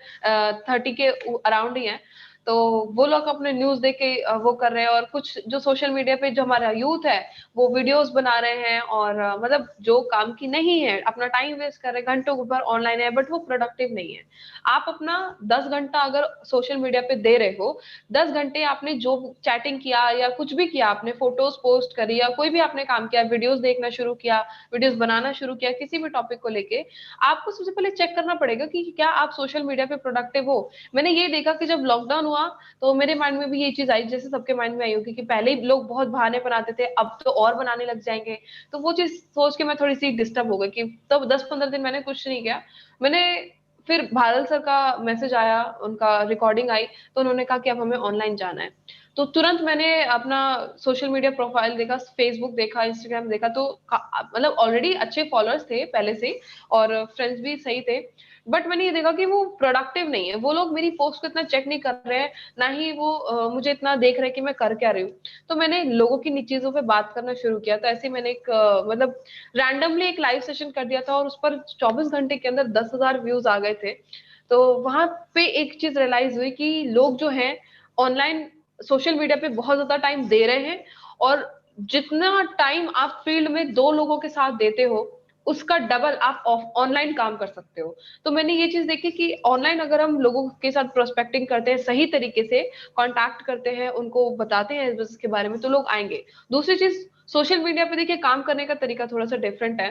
30 के अराउंड ही है। तो वो लोग अपने न्यूज देख के वो कर रहे हैं, और कुछ जो सोशल मीडिया पे जो हमारा यूथ है वो वीडियोस बना रहे हैं, और मतलब जो काम की नहीं है अपना टाइम वेस्ट कर रहे हैं, घंटों भर ऑनलाइन है, बट वो प्रोडक्टिव नहीं है। आप अपना 10 घंटा अगर सोशल मीडिया पे दे रहे हो, 10 घंटे आपने जो चैटिंग किया या कुछ भी किया, आपने फोटोज पोस्ट करी या कोई भी आपने काम किया, वीडियोस देखना शुरू किया, वीडियोस बनाना शुरू किया किसी भी टॉपिक को लेके, आपको सबसे पहले चेक करना पड़ेगा कि क्या आप सोशल मीडिया पे प्रोडक्टिव हो। मैंने ये देखा कि जब लॉकडाउन हुआ हुआ तो मेरे माइंड में भी ये चीज आई, जैसे सबके माइंड में आई होगी कि पहले ही लोग बहुत बहाने बनाते थे, अब तो और बनाने लग जाएंगे। तो वो चीज सोच के मैं थोड़ी सी डिस्टर्ब हो गई कि तब 10-15 दिन मैंने कुछ नहीं किया। मैंने फिर भारत सर का मैसेज आया, उनका रिकॉर्डिंग आई, तो उन्होंने कहा कि अब हमें ऑनलाइन जाना है। तो तुरंत मैंने अपना सोशल मीडिया प्रोफाइल देखा, फेसबुक देखा, इंस्टाग्राम देखा, तो मतलब ऑलरेडी अच्छे फॉलोअर्स थे पहले से और फ्रेंड्स भी सही थे। बट मैंने ये देखा कि वो प्रोडक्टिव नहीं है, वो लोग मेरी पोस्ट को इतना चेक नहीं कर रहे हैं, ना ही वो मुझे इतना देख रहे हैं कि मैं कर क्या रही हूँ। तो मैंने लोगों की चीजों पे बात करना शुरू किया। तो ऐसे मैंने एक मतलब रैंडमली एक लाइव सेशन कर दिया था और उस पर 24 घंटे के अंदर 10,000 व्यूज आ गए थे। तो वहां पे एक चीज रियलाइज हुई कि लोग जो हैं ऑनलाइन सोशल मीडिया पे बहुत ज्यादा टाइम दे रहे हैं, और जितना टाइम आप फील्ड में 2 लोगों के साथ देते हो उसका डबल आप ऑनलाइन काम कर सकते हो। तो मैंने ये चीज देखी कि ऑनलाइन अगर हम लोगों के साथ प्रोस्पेक्टिंग करते हैं, सही तरीके से कांटेक्ट करते हैं, उनको बताते हैं इस बिजनेस के बारे में, तो लोग आएंगे। दूसरी चीज, सोशल मीडिया पे देखिए काम करने का तरीका थोड़ा सा डिफरेंट है।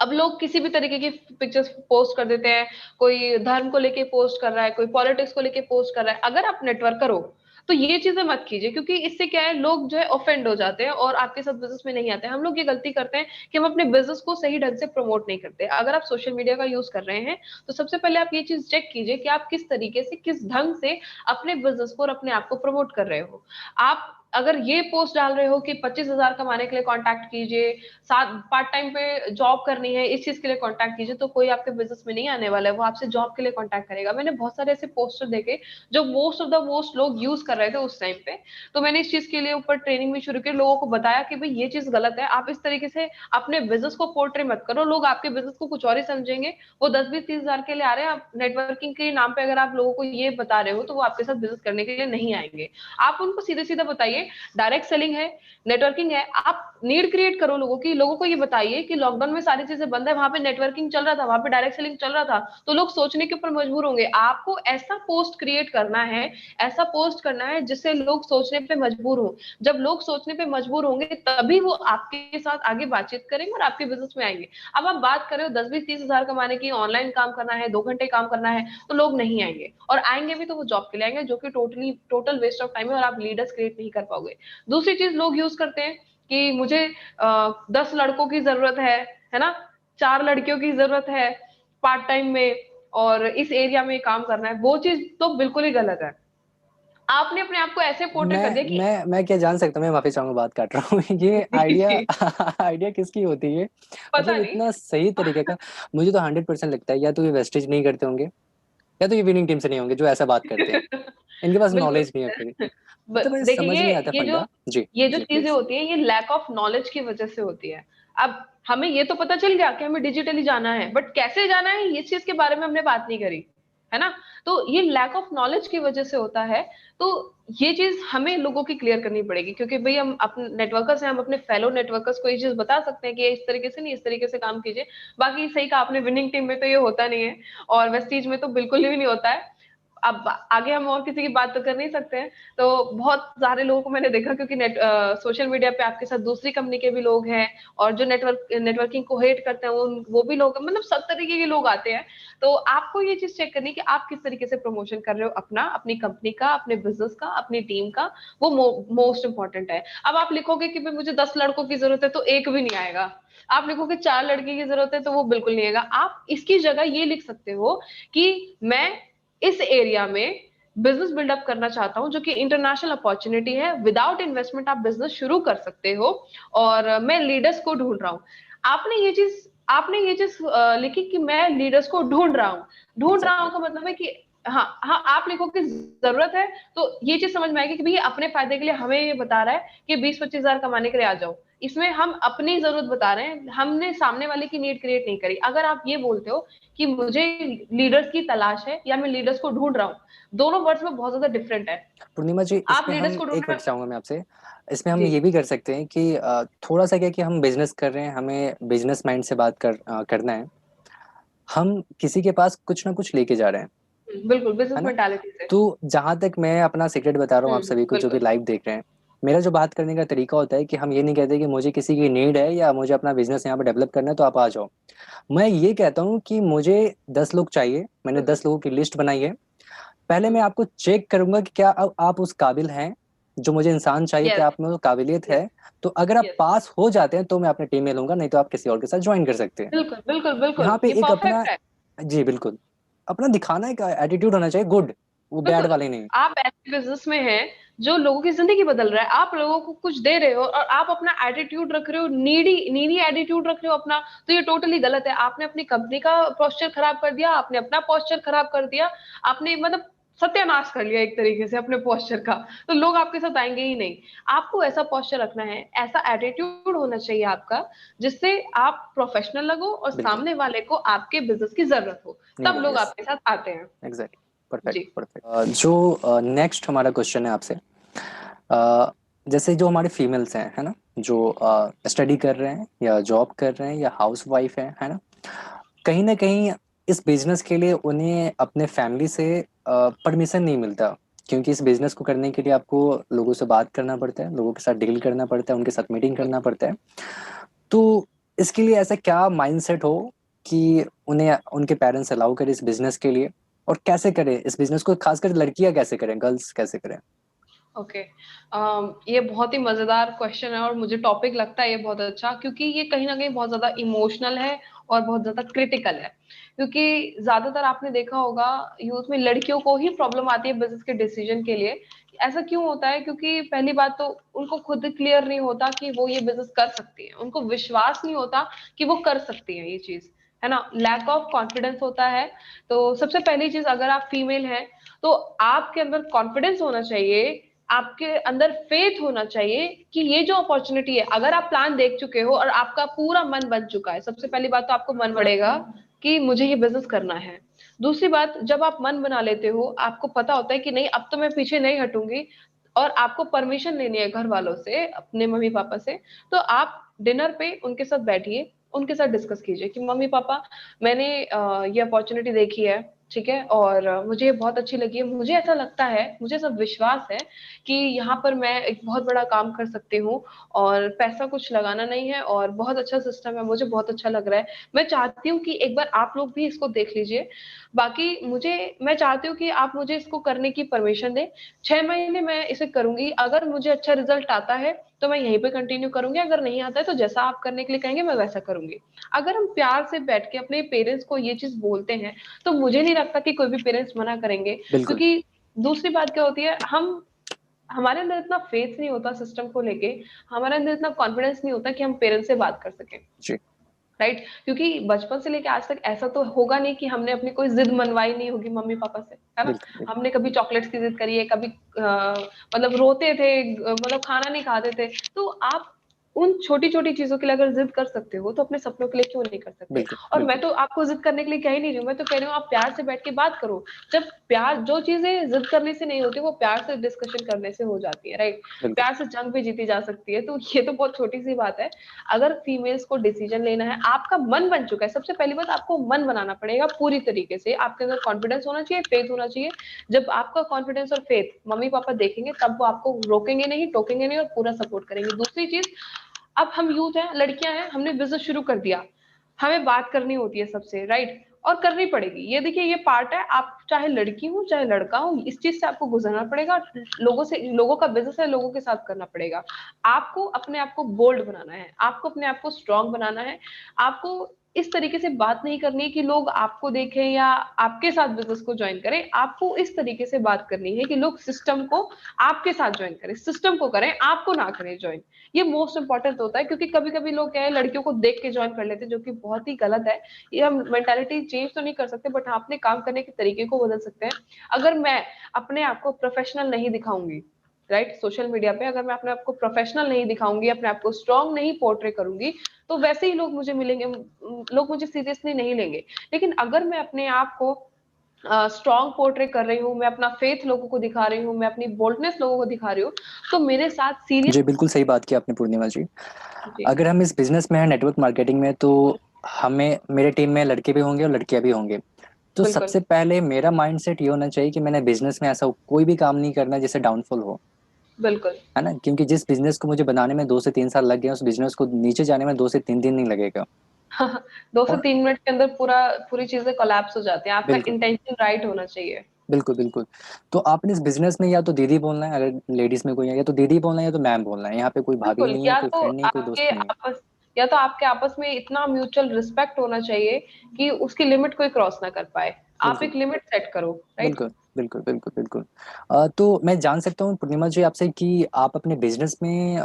अब लोग किसी भी तरीके की पिक्चर्स पोस्ट कर देते हैं, कोई धर्म को लेके पोस्ट कर रहा है, कोई पॉलिटिक्स को लेके पोस्ट कर रहा है। अगर आप नेटवर्कर हो तो ये चीजें मत कीजिए, क्योंकि इससे क्या है, लोग जो है ऑफेंड हो जाते हैं और आपके साथ बिजनेस में नहीं आते हैं। हम लोग ये गलती करते हैं कि हम अपने बिजनेस को सही ढंग से प्रमोट नहीं करते। अगर आप सोशल मीडिया का यूज कर रहे हैं तो सबसे पहले आप ये चीज चेक कीजिए कि आप किस तरीके से, किस ढंग से अपने बिजनेस को और अपने आप को प्रमोट कर रहे हो। आप अगर ये पोस्ट डाल रहे हो कि 25,000 कमाने के लिए कांटेक्ट कीजिए, साथ पार्ट टाइम पे जॉब करनी है, इस चीज के लिए कांटेक्ट कीजिए, तो कोई आपके बिजनेस में नहीं आने वाला है, वो आपसे जॉब के लिए कांटेक्ट करेगा। मैंने बहुत सारे ऐसे पोस्टर देखे जो मोस्ट ऑफ द मोस्ट लोग यूज कर रहे थे उस टाइम पे। तो मैंने इस चीज के लिए ऊपर ट्रेनिंग भी शुरू की, लोगों को बताया कि भाई ये चीज गलत है, आप इस तरीके से अपने बिजनेस को पोर्ट्रे मत करो, लोग आपके बिजनेस को कुछ और ही समझेंगे। वो 10-20-30 हजार के लिए आ रहे हैं, आप नेटवर्किंग के नाम पे अगर आप लोगों को ये बता रहे हो तो वो आपके साथ बिजनेस करने के लिए नहीं आएंगे। आप उनको सीधे सीधा बताइए, डायरेक्ट सेलिंग है, नेटवर्किंग है, आप नीड क्रिएट करो लोगों की। लोगों को ये बताइए कि लॉकडाउन में सारी चीजें बंद है, वहां पे नेटवर्किंग चल रहा था, वहां पे डायरेक्ट सेलिंग चल रहा था, तो लोग सोचने के ऊपर मजबूर होंगे। आपको ऐसा पोस्ट क्रिएट करना है, ऐसा पोस्ट करना है जिससे लोग सोचने पे मजबूर हो। जब लोग सोचने पे मजबूर होंगे तभी वो आपके साथ आगे बातचीत करेंगे और आपके बिजनेस में आएंगे। अब आप बात कर रहे हो 10-20-30 हजार कमाने की, ऑनलाइन काम करना है, 2 घंटे काम करना है, तो लोग नहीं आएंगे, और आएंगे भी तो वो जॉब के लिए आएंगे, जो कि टोटल वेस्ट ऑफ टाइम है और आप लीडर्स क्रिएट नहीं कर पाओगे। दूसरी चीज लोग यूज करते हैं कि मुझे 10 लड़कों की जरूरत है ना, 4 लड़कियों की जरूरत है पार्ट टाइम में, और इस एरिया में काम करना है। वो चीज तो बिल्कुल ही गलत है। आपने अपने आप को ऐसे पोर्ट्रे कर दिया कि मैं क्या जान सकता हूँ, मैं माफी चाहूंगा बात काट रहा हूँ। ये आइडिया आइडिया किसकी होती है, पता मतलब नहीं। इतना सही तरीके का। मुझे तो 100% लगता है या तो ये वेस्टेज नहीं करते होंगे, या तो ये विनिंग टीम से नहीं होंगे जो ऐसा बात करते हैं। इनके पास बिल्कुल। नॉलेज नहीं है फिर, मतलब मुझे देखिए समझ नहीं आता ये जो फंडा। जी ये जो जी चीजें प्लीज। होती है, ये लैक ऑफ नॉलेज की वजह से होती है। अब हमें ये तो पता चल गया कि हमें डिजिटली जाना है, बट कैसे जाना है इस चीज के बारे में हमने बात नहीं करी, है ना। तो ये लैक ऑफ नॉलेज की वजह से होता है। तो ये चीज हमें लोगों की क्लियर करनी पड़ेगी, क्योंकि भाई हम अपने नेटवर्कर्स हैं, हम अपने फेलो नेटवर्कर्स को ये चीज बता सकते हैं कि इस तरीके से नहीं, इस तरीके से काम कीजिए। बाकी सही कहा आपने, विनिंग टीम में तो ये होता नहीं है, और वेस्टीज में तो बिल्कुल भी नहीं होता है। अब आगे हम और किसी की बात तो कर नहीं सकते हैं। तो बहुत सारे लोगों को मैंने देखा, क्योंकि सोशल मीडिया पे आपके साथ दूसरी कंपनी के भी लोग हैं, और जो नेटवर्किंग को हेट करते हैं वो भी लोग, मतलब सब तरीके के लोग आते हैं। तो आपको ये चीज चेक करनी कि आप किस तरीके से प्रमोशन कर रहे हो अपना, अपनी कंपनी का, अपने बिजनेस का, अपनी टीम का। वो मोस्ट इंपॉर्टेंट है। अब आप लिखोगे कि भाई मुझे 10 लड़कों की जरूरत है, तो एक भी नहीं आएगा। आप लिखोगे 4 लड़की की जरूरत है, तो वो बिल्कुल नहीं आएगा। आप इसकी जगह ये लिख सकते हो कि मैं इस एरिया में बिजनेस बिल्डअप करना चाहता हूं, जो कि इंटरनेशनल अपॉर्चुनिटी है, विदाउट इन्वेस्टमेंट आप बिजनेस शुरू कर सकते हो, और मैं लीडर्स को ढूंढ रहा हूं। आपने ये चीज लिखी कि मैं लीडर्स को ढूंढ रहा हूं। ढूंढ रहा हूं एग्जैक्टली। का मतलब है कि हाँ हाँ, आप लिखो कि जरूरत है, तो ये चीज समझ में आएगी कि भैया अपने फायदे के लिए हमें ये बता रहा है कि 20-25 हजार कमाने के लिए आ जाओ। इसमें हम अपनी जरूरत बता रहे हैं, हमने सामने वाले की नीड क्रिएट नहीं करी। अगर आप ये बोलते हो कि मुझे लीडर्स की तलाश है या मैं लीडर्स को ढूंढ रहा हूँ, दोनों वर्ड्स में बहुत ज्यादा डिफरेंट है। पूर्णिमा जी, आप इसमें लीडर्स हम को ढूंढ एक रहे मिनट चाहूंगा मैं आपसे, इसमें हो हम जी। ये भी कर सकते हैं कि थोड़ा सा क्या कि हम बिजनेस कर रहे हैं, हमें बिजनेस माइंड से बात करना है। हम किसी के पास कुछ ना कुछ लेके जा रहे हैं, बिल्कुल, है बिजनेस ना। मेंटालिटी से। तो जहां तक मैं अपना सीक्रेट बता रहा हूँ आप सभी को जो भी बिल्कुल। लाइव देख रहे हैं, मेरा जो बात करने का तरीका होता है कि हम ये नहीं कहते कि मुझे किसी की नीड है या मुझे अपना बिजनेस यहाँ पे डेवलप करना है तो आप आ जाओ। मैं ये कहता हूँ कि मुझे 10 लोग चाहिए, मैंने हम्म, 10 लोगों की लिस्ट बनाई है। पहले मैं आपको चेक करूंगा कि क्या आप उस काबिल हैं जो मुझे इंसान चाहिए, क्या यस, आप में वो काबिलियत यस, है। तो अगर आप यस। पास हो जाते हैं तो मैं अपने टीम में लूंगा, नहीं तो आप किसी और के साथ ज्वाइन कर सकते हैं। बिल्कुल, बिल्कुल, बिल्कुल, यहाँ पे ये एक अपना, परफेक्ट है। जी बिल्कुल, अपना दिखाना एक एटीट्यूड होना चाहिए, गुड, वो बैड बिल्कुल, वाले नहीं। आप ऐसे बिज़नेस में हैं, जो लोगों की ज़िंदगी बदल रहा है, आप लोगों को कुछ दे रहे हो और आप अपना एटीट्यूड रख रहे हो, नीडी नीडी एटीट्यूड रख रहे हो अपना, तो ये टोटली गलत है। आपने अपनी कंपनी का पोस्चर खराब कर दिया, आपने अपना पोस्चर खराब कर दिया, आपने मतलब सत्यानाश कर लिया एक तरीके से अपने पोस्चर का, तो लोग आपके साथ आएँगे ही नहीं। आपको ऐसा पोस्चर रखना है, ऐसा एटीट्यूड होना चाहिए आपका, जिससे आप प्रोफेशनल लगो और बिल्कुल, सामने वाले को आपके बिज़नेस की ज़रूरत हो, तब नीड, लोग यस, आपके साथ आते हैं। एग्जैक्टली, परफेक्ट जी, परफेक्ट। जो नेक्स्ट हमारा क्वेश्चन है आपसे, अ, जैसे जो हमारे फीमेल्स हैं, है ना, जो स्टडी कर रहे हैं या जॉब कर रहे हैं या हाउस वाइफ है ना, कहीं ना कहीं इस बिजनेस के लिए उन्हें अपने फैमिली से परमिशन नहीं मिलता, क्योंकि इस बिजनेस को करने के लिए आपको लोगों से बात करना पड़ता है, लोगों के साथ डील करना पड़ता है, उनके साथ मीटिंग करना पड़ता है। तो इसके लिए ऐसा क्या माइंडसेट हो कि उन्हें उनके पेरेंट्स अलाउ करें इस बिजनेस के लिए, और कैसे करें इस बिजनेस को, खासकर लड़कियां कैसे करें, गर्ल्स कैसे करें? ओके। ये बहुत ही मज़ेदार क्वेश्चन है और मुझे टॉपिक लगता है ये बहुत अच्छा, क्योंकि ये कहीं न कहीं बहुत ज़्यादा इमोशनल है और बहुत ज़्यादा क्रिटिकल है। क्योंकि ज़्यादातर आपने देखा होगा यूथ में लड़कियों को ही प्रॉब्लम आती है बिज़नेस के डिसीज़न के लिए। ऐसा क्यों होता है? क्योंकि पहली बात तो उनको खुद क्लियर नहीं होता कि वो ये बिज़नेस कर सकती हैं। उनको विश्वास नहीं होता कि वो कर सकती हैं ये चीज़, है ना? लैक ऑफ कॉन्फिडेंस होता है। तो सबसे पहली चीज़, अगर आप फीमेल हैं, तो आपके अंदर कॉन्फिडेंस होना चाहिए, आपके अंदर फेथ होना चाहिए कि ये जो अपॉर्चुनिटी है, अगर आप प्लान देख चुके हो और आपका पूरा मन बन चुका है, सबसे पहली बात तो आपको मन बढ़ेगा कि मुझे ये बिज़नेस करना है। दूसरी बात, जब आप मन बना लेते हो, आपको पता होता है कि नहीं अब तो मैं पीछे नहीं हटूँगी और आपको परमिशन लेनी है घर वालों से, अपने मम्मी-पापा से, तो आप डिनर पे उनके साथ बैठिए, उनके साथ डिस्कस कीजिए कि मम्मी-पापा मैंने ये अपॉर्चुनिटी देखी है, ठीक है? और मुझे ये बहुत अच्छी लगी है। मुझे ऐसा लगता है, मुझे ऐसा विश्वास है कि यहाँ पर मैं एक बहुत बड़ा काम कर सकती हूँ और पैसा कुछ लगाना नहीं है और बहुत अच्छा सिस्टम है, मुझे बहुत अच्छा लग रहा है। मैं चाहती हूँ कि एक बार आप लोग भी इसको देख लीजिए। बाकी मैं चाहती हूँ कि आप मुझे इसको करने की परमिशन दें। 6 महीने मैं इसे करूँगी, अगर मुझे अच्छा रिज़ल्ट आता है, तो मैं यहीं पे कंटिन्यू करूँगी, अगर नहीं आता है तो जैसा आप करने के लिए कहेंगे मैं वैसा करूँगी। अगर हम प्यार से बैठ के अपने पेरेंट्स को ये चीज़ बोलते हैं, तो मुझे नहीं लगता कि कोई भी पेरेंट्स मना करेंगे, बिल्कुल, क्योंकि दूसरी बात क्या होती है, हमारे अंदर इतना फेथ नहीं होता सिस्टम को लेके, हमारे अंदर इतना कॉन्फिडेंस नहीं होता कि हम पेरेंट्स से बात कर सकें, जी, राइट? क्योंकि बचपन से लेके आज तक ऐसा तो होगा नहीं कि हमने अपनी कोई ज़िद मनवाई नहीं होगी मम्मी-पापा से, है ना? बिल्कुल, बिल्कुल, हमने कभी चॉकलेट्स की ज़िद करी है, कभी मतलब रोते थे, मतलब खाना नहीं खाते थे, तो आप उन छोटी-छोटी चीज़ों के लिए अगर ज़िद कर सकते हो, तो अपने सपनों के लिए क्यों नहीं कर सकते? बिल्कुल, और मैं बिल्कुल, तो आपको ज़िद करने के लिए कह ही नहीं रही हूँ, मैं तो कह रही हूँ आप प्यार से बैठ के बात करो। जब प्यार, जो चीज़ें ज़िद करने से नहीं होती, वो प्यार से डिस्कशन करने से हो जाती है, राइट? बिल्कुल, प्यार से जंग भी जीती जा सकती है, तो ये तो बहुत छोटी-सी बात है। अगर फीमेल्स को डिसीजन लेना है, आपका मन बन चुका है, सबसे पहली बात आपको मन बनाना पड़ेगा पूरी तरीके से, आपके अंदर कॉन्फिडेंस होना चाहिए, फेथ होना चाहिए। जब आपका कॉन्फिडेंस और फेथ मम्मी-पापा देखेंगे, तब वो आपको रोकेंगे नहीं, टोकेंगे नहीं और पूरा सपोर्ट करेंगे। दूसरी चीज़, अब हम यूथ हैं, लड़कियाँ हैं, हमने बिज़नेस शुरू कर दिया, हमें बात करनी होती है सबसे, राइट? और करनी पड़ेगी। ये देखिए, ये पार्ट है, आप चाहे लड़की हो, चाहे लड़का हो, इस चीज़ से आपको गुज़रना पड़ेगा। लोगों का बिज़नेस है, लोगों के साथ करना पड़ेगा। आपको अपने आप को बोल्ड बनाना है, आपको अपने आप को स्ट्रॉन्ग बनाना है, आपको इस तरीके से बात नहीं करनी है कि लोग आपको देखें या आपके साथ बिज़नेस को जॉइन करें। आपको इस तरीके से बात करनी है कि लोग सिस्टम को आपके साथ जॉइन करें, सिस्टम को करें, आपको ना करें जॉइन। ये मोस्ट इम्पोर्टेंट होता है, क्योंकि कभी-कभी लोग क्या है, लड़कियों को देख के जॉइन कर लेते हैं, जो कि बहुत ही गलत है। ये हम मेंटालिटी चेंज तो नहीं कर सकते, बट हाँ, अपने काम करने के तरीके को बदल सकते हैं। अगर मैं अपने आप को प्रोफेशनल नहीं दिखाऊँगी, राइट? सोशल मीडिया पे अगर मैं अपने आप को प्रोफेशनल नहीं दिखाऊँगी, अपने आप को स्ट्रॉन्ग नहीं पोर्ट्रे करूँगी, तो वैसे ही लोग मुझे मिलेंगे, लोग मुझे सीरियसली नहीं लेंगे। लेकिन अगर मैं अपने आप को स्ट्रॉन्ग पोर्ट्रे कर रही हूँ, मैं अपना फेथ लोगों को दिखा रही हूँ, मैं अपनी बोल्डनेस लोगों को दिखा रही हूँ, तो मेरे साथ सीरियस। जी बिल्कुल सही बात की आपने पूर्णिमा जी। जी, अगर हम इस बिजनेस में हैं, नेटवर्क मार्केटिंग में, तो हमें, मेरे टीम में लड़के भी होंगे और लड़कियां भी होंगे। तो बिल्कुल। सबसे पहले मेरा माइंडसेट ये होना चाहिए कि मैंने बिजनेस में ऐसा कोई भी काम नहीं करना जिससे डाउनफॉल हो, बिल्कुल। है ना, क्योंकि जिस बिजनेस को मुझे बनाने में 2 से 3 साल लग गए, उस बिजनेस को नीचे जाने में 2 से 3 दिन नहीं लगेगा। 2 से और 3 मिनट के अंदर पूरी चीज़ें कोलैप्स हो जाती हैं। आपका बिल्कुल, इंटेंशन राइट होना चाहिए। बिल्कुल बिल्कुल। तो आपने इस बिजनेस में या तो दीदी बोलना है, अगर लेडीज में कोई है, या तो दीदी बोलना है या तो मैम बोलना है। यहाँ पे कोई भाभी बिल्कुल, नहीं है, कोई फ्रेंड नहीं है, कोई दोस्त नहीं है। या तो आपके आपस में इतना म्यूचुअल रिस्पेक्ट होना चाहिए कि उसकी लिमिट कोई क्रॉस ना कर पाए। आप बिल्कुल एक लिमिट सेट करो, राइट? बिल्कुल बिल्कुल बिल्कुल बिल्कुल। तो मैं जान सकता हूँ पूर्णिमा जी आपसे कि आप अपने बिजनेस में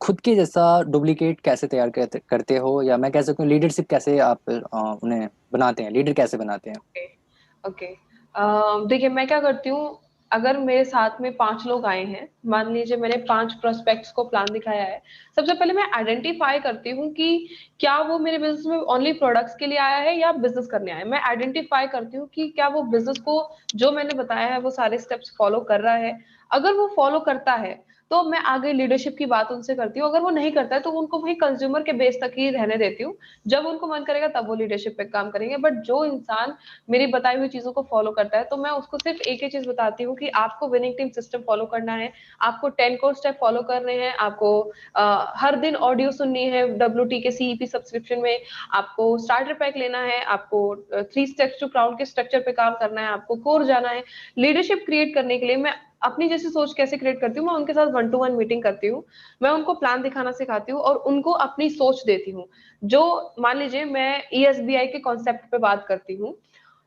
खुद के जैसा डुप्लीकेट कैसे तैयार करते हो, या मैं कह सकता हूँ लीडरशिप कैसे आप उन्हें बनाते हैं, लीडर कैसे बनाते हैं। Okay, okay. देखिए मैं क्या करती हूँ, अगर मेरे साथ में 5 लोग आए हैं, मान लीजिए मैंने 5 प्रोस्पेक्ट्स को प्लान दिखाया है, सबसे पहले मैं आइडेंटिफाई करती हूँ कि क्या वो मेरे बिज़नेस में ओनली प्रोडक्ट्स के लिए आया है या बिज़नेस करने आया है। मैं आइडेंटिफाई करती हूँ कि क्या वो बिज़नेस को जो मैंने बताया है वो सारे स्टेप्स फॉलो कर रहा है। अगर वो फॉलो करता है, तो मैं आगे लीडरशिप की बात उनसे करती हूँ। अगर वो नहीं करता है, तो उनको वही कंज्यूमर के बेस तक ही रहने देती हूँ। जब उनको मन करेगा तब वो लीडरशिप पे काम करेंगे। बट जो इंसान मेरी बताई हुई चीजों को फॉलो करता है, तो मैं उसको सिर्फ एक ही चीज बताती हूँ कि आपको विनिंग टीम सिस्टम फॉलो करना है, आपको 10 कोर स्टेप फॉलो करने हैं, आपको हर दिन ऑडियो सुननी है WT के CEP सब्सक्रिप्शन में, आपको स्टार्टर पैक लेना है, आपको 3 स्टेप्स टू क्राउड के स्ट्रक्चर पे काम करना है, आपको कोर जाना है। लीडरशिप क्रिएट करने के लिए मैं अपनी जैसी सोच कैसे क्रिएट करती हूँ, मैं उनके साथ 1 to 1 मीटिंग करती हूँ। मैं उनको प्लान दिखाना सिखाती हूँ और उनको अपनी सोच देती हूँ। जो मान लीजिए मैं ESBI के कॉन्सेप्ट पे बात करती हूँ,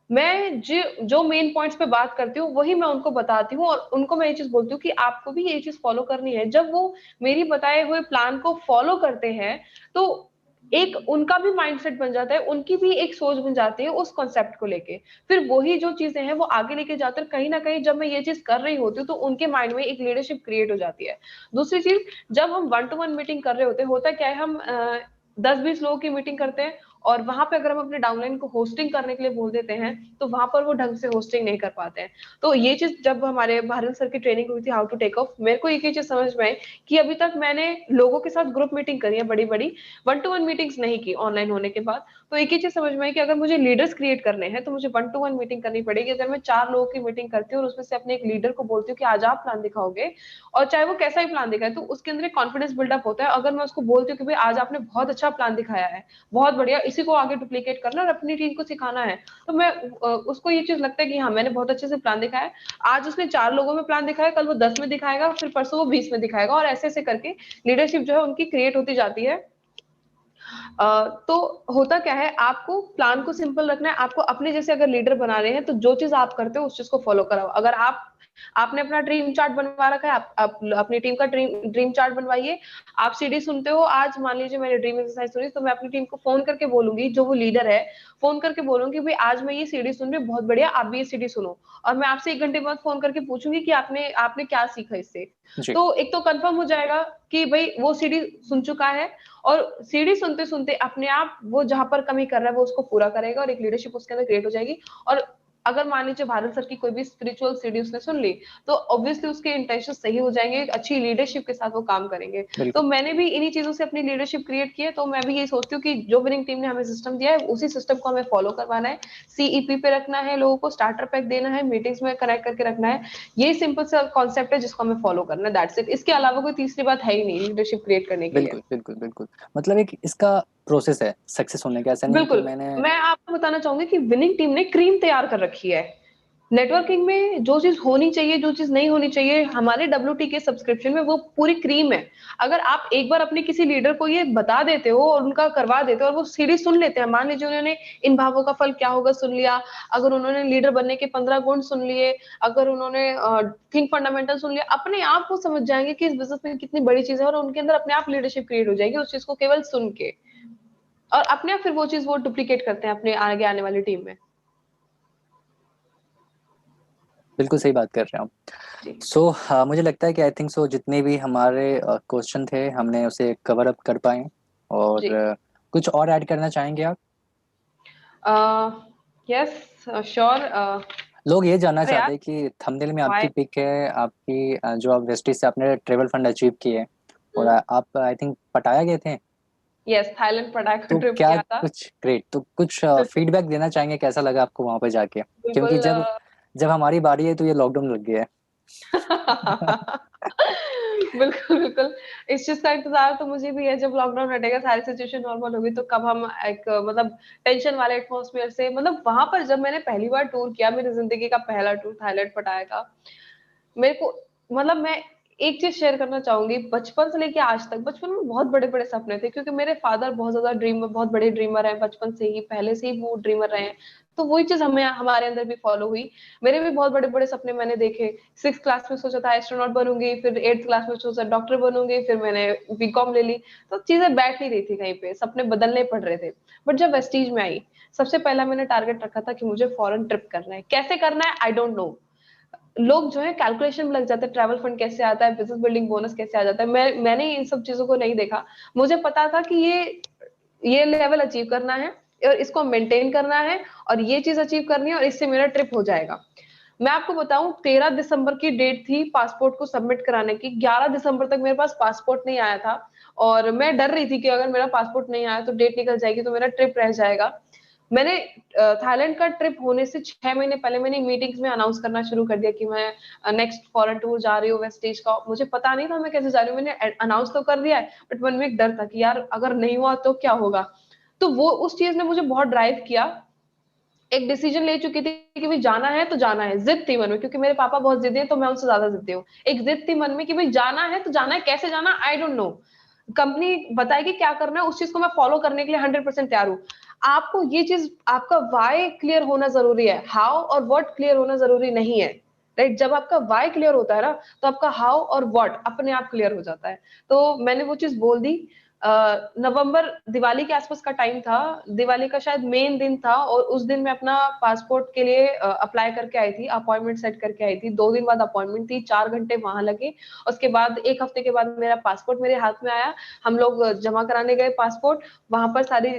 मैं जो मेन पॉइंट्स पे बात करती हूँ वही मैं उनको बताती हूँ और उनको मैं ये चीज बोलती हूँ कि आपको भी ये चीज फॉलो करनी है। जब वो मेरी बताए हुए प्लान को फॉलो करते हैं, तो एक उनका भी माइंडसेट बन जाता है, उनकी भी एक सोच बन जाती है उस कॉन्सेप्ट को लेके। फिर वही जो चीजें हैं वो आगे लेके जाते हैं। कहीं ना कहीं जब मैं ये चीज कर रही होती हूँ, तो उनके माइंड में एक लीडरशिप क्रिएट हो जाती है। दूसरी चीज, जब हम 1 to 1 मीटिंग कर रहे होते हैं, होता क्या है, हम 10-20 लोगों की मीटिंग करते हैं और वहां पे अगर हम अपने डाउनलाइन को होस्टिंग करने के लिए बोल देते हैं, तो वहां पर वो ढंग से होस्टिंग नहीं कर पाते हैं। तो ये चीज जब हमारे भारत सर की ट्रेनिंग हुई थी हाउ टू टेक ऑफ, मेरे को एक ही चीज समझ में आई कि अभी तक मैंने लोगों के साथ ग्रुप मीटिंग करी है बड़ी बड़ी, 1 to 1 मीटिंग्स नहीं की ऑनलाइन होने के बाद। तो एक ही चीज समझ में आई कि अगर मुझे लीडर्स क्रिएट करने हैं, तो मुझे 1 to 1 मीटिंग करनी पड़ेगी। अगर मैं 4 लोगों की मीटिंग करती हूँ और उसमें से अपने एक लीडर को बोलती हूँ कि आज आप प्लान दिखाओगे, और चाहे वो कैसा ही प्लान दिखाए, तो उसके अंदर एक कॉन्फिडेंस बिल्डअप होता है। अगर मैं उसको बोलती हूँ कि भाई आज आपने बहुत अच्छा प्लान दिखाया है, बहुत बढ़िया, इसी को आगे डुप्लीकेट करना और अपनी टीम को सिखाना है, तो मैं उसको ये चीज लगता है कि हाँ मैंने बहुत अच्छे से प्लान दिखाया है। आज उसने 4 लोगों में प्लान दिखाया, कल वो 10 में दिखाएगा, फिर परसों वो 20 में दिखाएगा, और ऐसे ऐसे करके लीडरशिप जो है उनकी क्रिएट होती जाती है। तो होता क्या है, आपको प्लान को सिंपल रखना है। आपको अपने जैसे अगर लीडर बना रहे हैं, तो जो चीज आप करते हो उस चीज को फॉलो कराओ। अगर आपने अपना ड्रीम चार्ट बनवा रखा है, आप अपनी टीम का ड्रीम चार्ट बनवाइए। आप सीडी सुनते हो, आज मान लीजिए मैंने ड्रीम एक्सरसाइज सुनी, तो मैं अपनी टीम को फोन करके बोलूंगी, जो वो लीडर है, फोन करके बोलूंगी भाई आज मैं ये सीडी सुन रही हूँ, बहुत बढ़िया, आप भी ये सीडी सुनो। और मैं आपसे 1 घंटे बाद फोन करके पूछूंगी कि आपने आपने क्या सीखा इससे। जी तो एक तो कंफर्म हो जाएगा कि भाई वो सीडी सुन चुका है, और सीडी सुनते सुनते अपने आप वो जहां पर कमी कर रहा है वो उसको पूरा करेगा, और एक लीडरशिप उसके अंदर क्रिएट हो जाएगी। और अगर मान लीजिए भारत सर की कोई भी स्पिरिचुअल सीडी उसने सुन ली, तो ऑब्वियसली उसके इंटेंशन सही हो जाएंगे, एक अच्छी लीडरशिप के साथ वो काम करेंगे। तो बिल्कुल मैंने भी इन्हीं चीजों से अपनी लीडरशिप क्रिएट की है। तो मैं भी यही सोचती हूँ कि जो विनिंग टीम ने हमें सिस्टम दिया है, उसी सिस्टम को हमें फॉलो करवाना है। CEP पे रखना है, लोगों को स्टार्टर पैक देना है, मीटिंग्स में कनेक्ट करके रखना है। ये सिंपल सा कॉन्सेप्ट है जिसको हमें फॉलो करना है, दैट्स इट। इसके अलावा कोई तीसरी बात है ही नहीं लीडरशिप क्रिएट करने के लिए। बिल्कुल बिल्कुल बिल्कुल। मतलब एक इसका प्रोसेस है सक्सेस होने का, ऐसा नहीं है कि बिल्कुल, मैंने। मैं आपको बताना चाहूंगी कि विनिंग टीम ने क्रीम तैयार कर रखी है। नेटवर्किंग में जो चीज होनी चाहिए, जो चीज नहीं होनी चाहिए, हमारे WT के सब्सक्रिप्शन में वो पूरी क्रीम है। अगर आप एक बार अपने किसी लीडर को ये बता देते हो और उनका करवा देते हो, और वो सीढ़ी सुन लेते हैं, मान लीजिए उन्होंने इन भावों का फल क्या होगा सुन लिया, अगर उन्होंने लीडर बनने के 15 गुण सुन लिए, अगर उन्होंने थिंक फंडामेंटल सुन लिया, अपने आप वो समझ जाएंगे कि इस बिजनेस में कितनी बड़ी चीज है, और उनके अंदर अपने आप लीडरशिप क्रिएट हो जाएगी उस चीज को केवल सुन के। और अपने आप फिर वो चीज वो डुप्लीकेट करते हैं अपने आगे आने वाली टीम में। बिल्कुल सही बात कर रहे हैं आप। जी मुझे लगता है कि आई थिंक सो जितने भी हमारे क्वेश्चन थे हमने उसे कवर अप कर पाए। और जी। कुछ और ऐड करना चाहेंगे आप। Yes, sure. लोग ये जानना अरे चाहते यार, हैं कि थंबनेल में आपकी वाई। पिक है, आपकी जो आप वेस्टिज से आपने ट्रेवल फंड अचीव किए, और आप आई थिंक पटाया गए थे। यस, थाईलैंड पटाया का तो ट्रिप क्या किया था। कुछ ग्रेट, तो कुछ फीडबैक देना चाहेंगे, कैसा लगा आपको वहां पे जाके, क्योंकि बिल्कुल। जब जब हमारी बारी है तो ये लॉकडाउन लग गया है। बिल्कुल, बिल्कुल। इस चीज़ का इंतज़ार तो मुझे भी है, जब लॉकडाउन हटेगा, सारी सिचुएशन नॉर्मल होगी, तो कब हम एक मतलब टेंशन वाले एटमॉस्फेयर से, मतलब वहाँ पर जब मैंने पहली बार टूर किया, मेरी ज़िंदगी का पहला टूर थाईलैंड, पटाया का, मेरे को मतलब मैं एक चीज़ शेयर करना चाहूँगी, बचपन से लेके आज तक, बचपन में बहुत बड़े-बड़े सपने थे, क्योंकि मेरे फादर बहुत ज़्यादा बहुत बड़े ड्रीमर हैं, बचपन से ही, पहले से ही वो ड्रीमर रहे हैं। तो वही चीज़ हमें हमारे अंदर भी फॉलो हुई। मेरे भी बहुत बड़े-बड़े सपने मैंने देखे। 6th क्लास में सोचा था एस्ट्रोनॉट बनूँगी, फिर 8th क्लास में सोचा डॉक्टर बनूँगी, फिर मैंने बीकॉम ले ली। तो चीज़ें बैठ नहीं रही थी कहीं पे, सपने बदलने पड़ रहे थे। बट जब वेस्टीज में आई, सबसे पहला मैंने टारगेट रखा था कि मुझे फॉरेन ट्रिप करना है। कैसे करना है आई डोंट नो। लोग जो है कैलकुलेशन में लग जाते हैं, ट्रैवल फंड कैसे आता है, बिजनेस बिल्डिंग बोनस कैसे आ जाता है। मैंने इन सब चीजों को नहीं देखा। मुझे पता था कि ये लेवल अचीव करना है और इसको मेंटेन करना है और ये चीज अचीव करनी है और इससे मेरा ट्रिप हो जाएगा। मैं आपको बताऊं, 13 दिसंबर की डेट थी पासपोर्ट को सबमिट कराने की। 11 दिसंबर तक मेरे पास पासपोर्ट नहीं आया था और मैं डर रही थी कि अगर मेरा पासपोर्ट नहीं आया तो डेट निकल जाएगी, तो मेरा ट्रिप रह जाएगा। मैंने थाईलैंड का ट्रिप होने से 6 महीने पहले मैंने मीटिंग्स में अनाउंस करना शुरू कर दिया कि मैं नेक्स्ट फॉरेन टूर जा रही हूँ वेस्टेज का। मुझे पता नहीं था मैं कैसे जा रही हूँ, मैंने अनाउंस तो कर दिया है, बट मन में एक डर था कि यार अगर नहीं हुआ तो क्या होगा। तो वो उस चीज ने मुझे बहुत ड्राइव किया। एक डिसीजन ले चुकी थी कि भाई जाना है तो जाना है, जिद थी मन में, क्योंकि मेरे पापा बहुत जिद्दी हैं तो मैं उनसे ज्यादा जिद्दी हूँ। एक जिद थी मन में कि भाई जाना है तो जाना है, कैसे जाना आई डोंट नो, कंपनी बताएगी क्या करना है, उस चीज को मैं फॉलो करने के लिए 100% तैयार हूँ। आपको ये चीज, आपका वाई क्लियर होना जरूरी है, हाउ और व्हाट क्लियर होना जरूरी नहीं है। राइट, जब आपका वाई क्लियर होता है ना, तो आपका हाउ और व्हाट अपने आप क्लियर हो जाता है। तो मैंने वो चीज बोल दी। नवंबर दिवाली के आसपास का टाइम था, दिवाली का शायद मेन दिन था, और उस दिन मैं अपना पासपोर्ट के लिए अप्लाई करके आई थी, अपॉइंटमेंट सेट करके आई थी। 2 दिन बाद अपॉइंटमेंट थी, 4 घंटे वहां लगे। उसके बाद 1 हफ्ते के बाद मेरा पासपोर्ट मेरे हाथ में आया। हम लोग जमा कराने गए पासपोर्ट, वहां पर सारी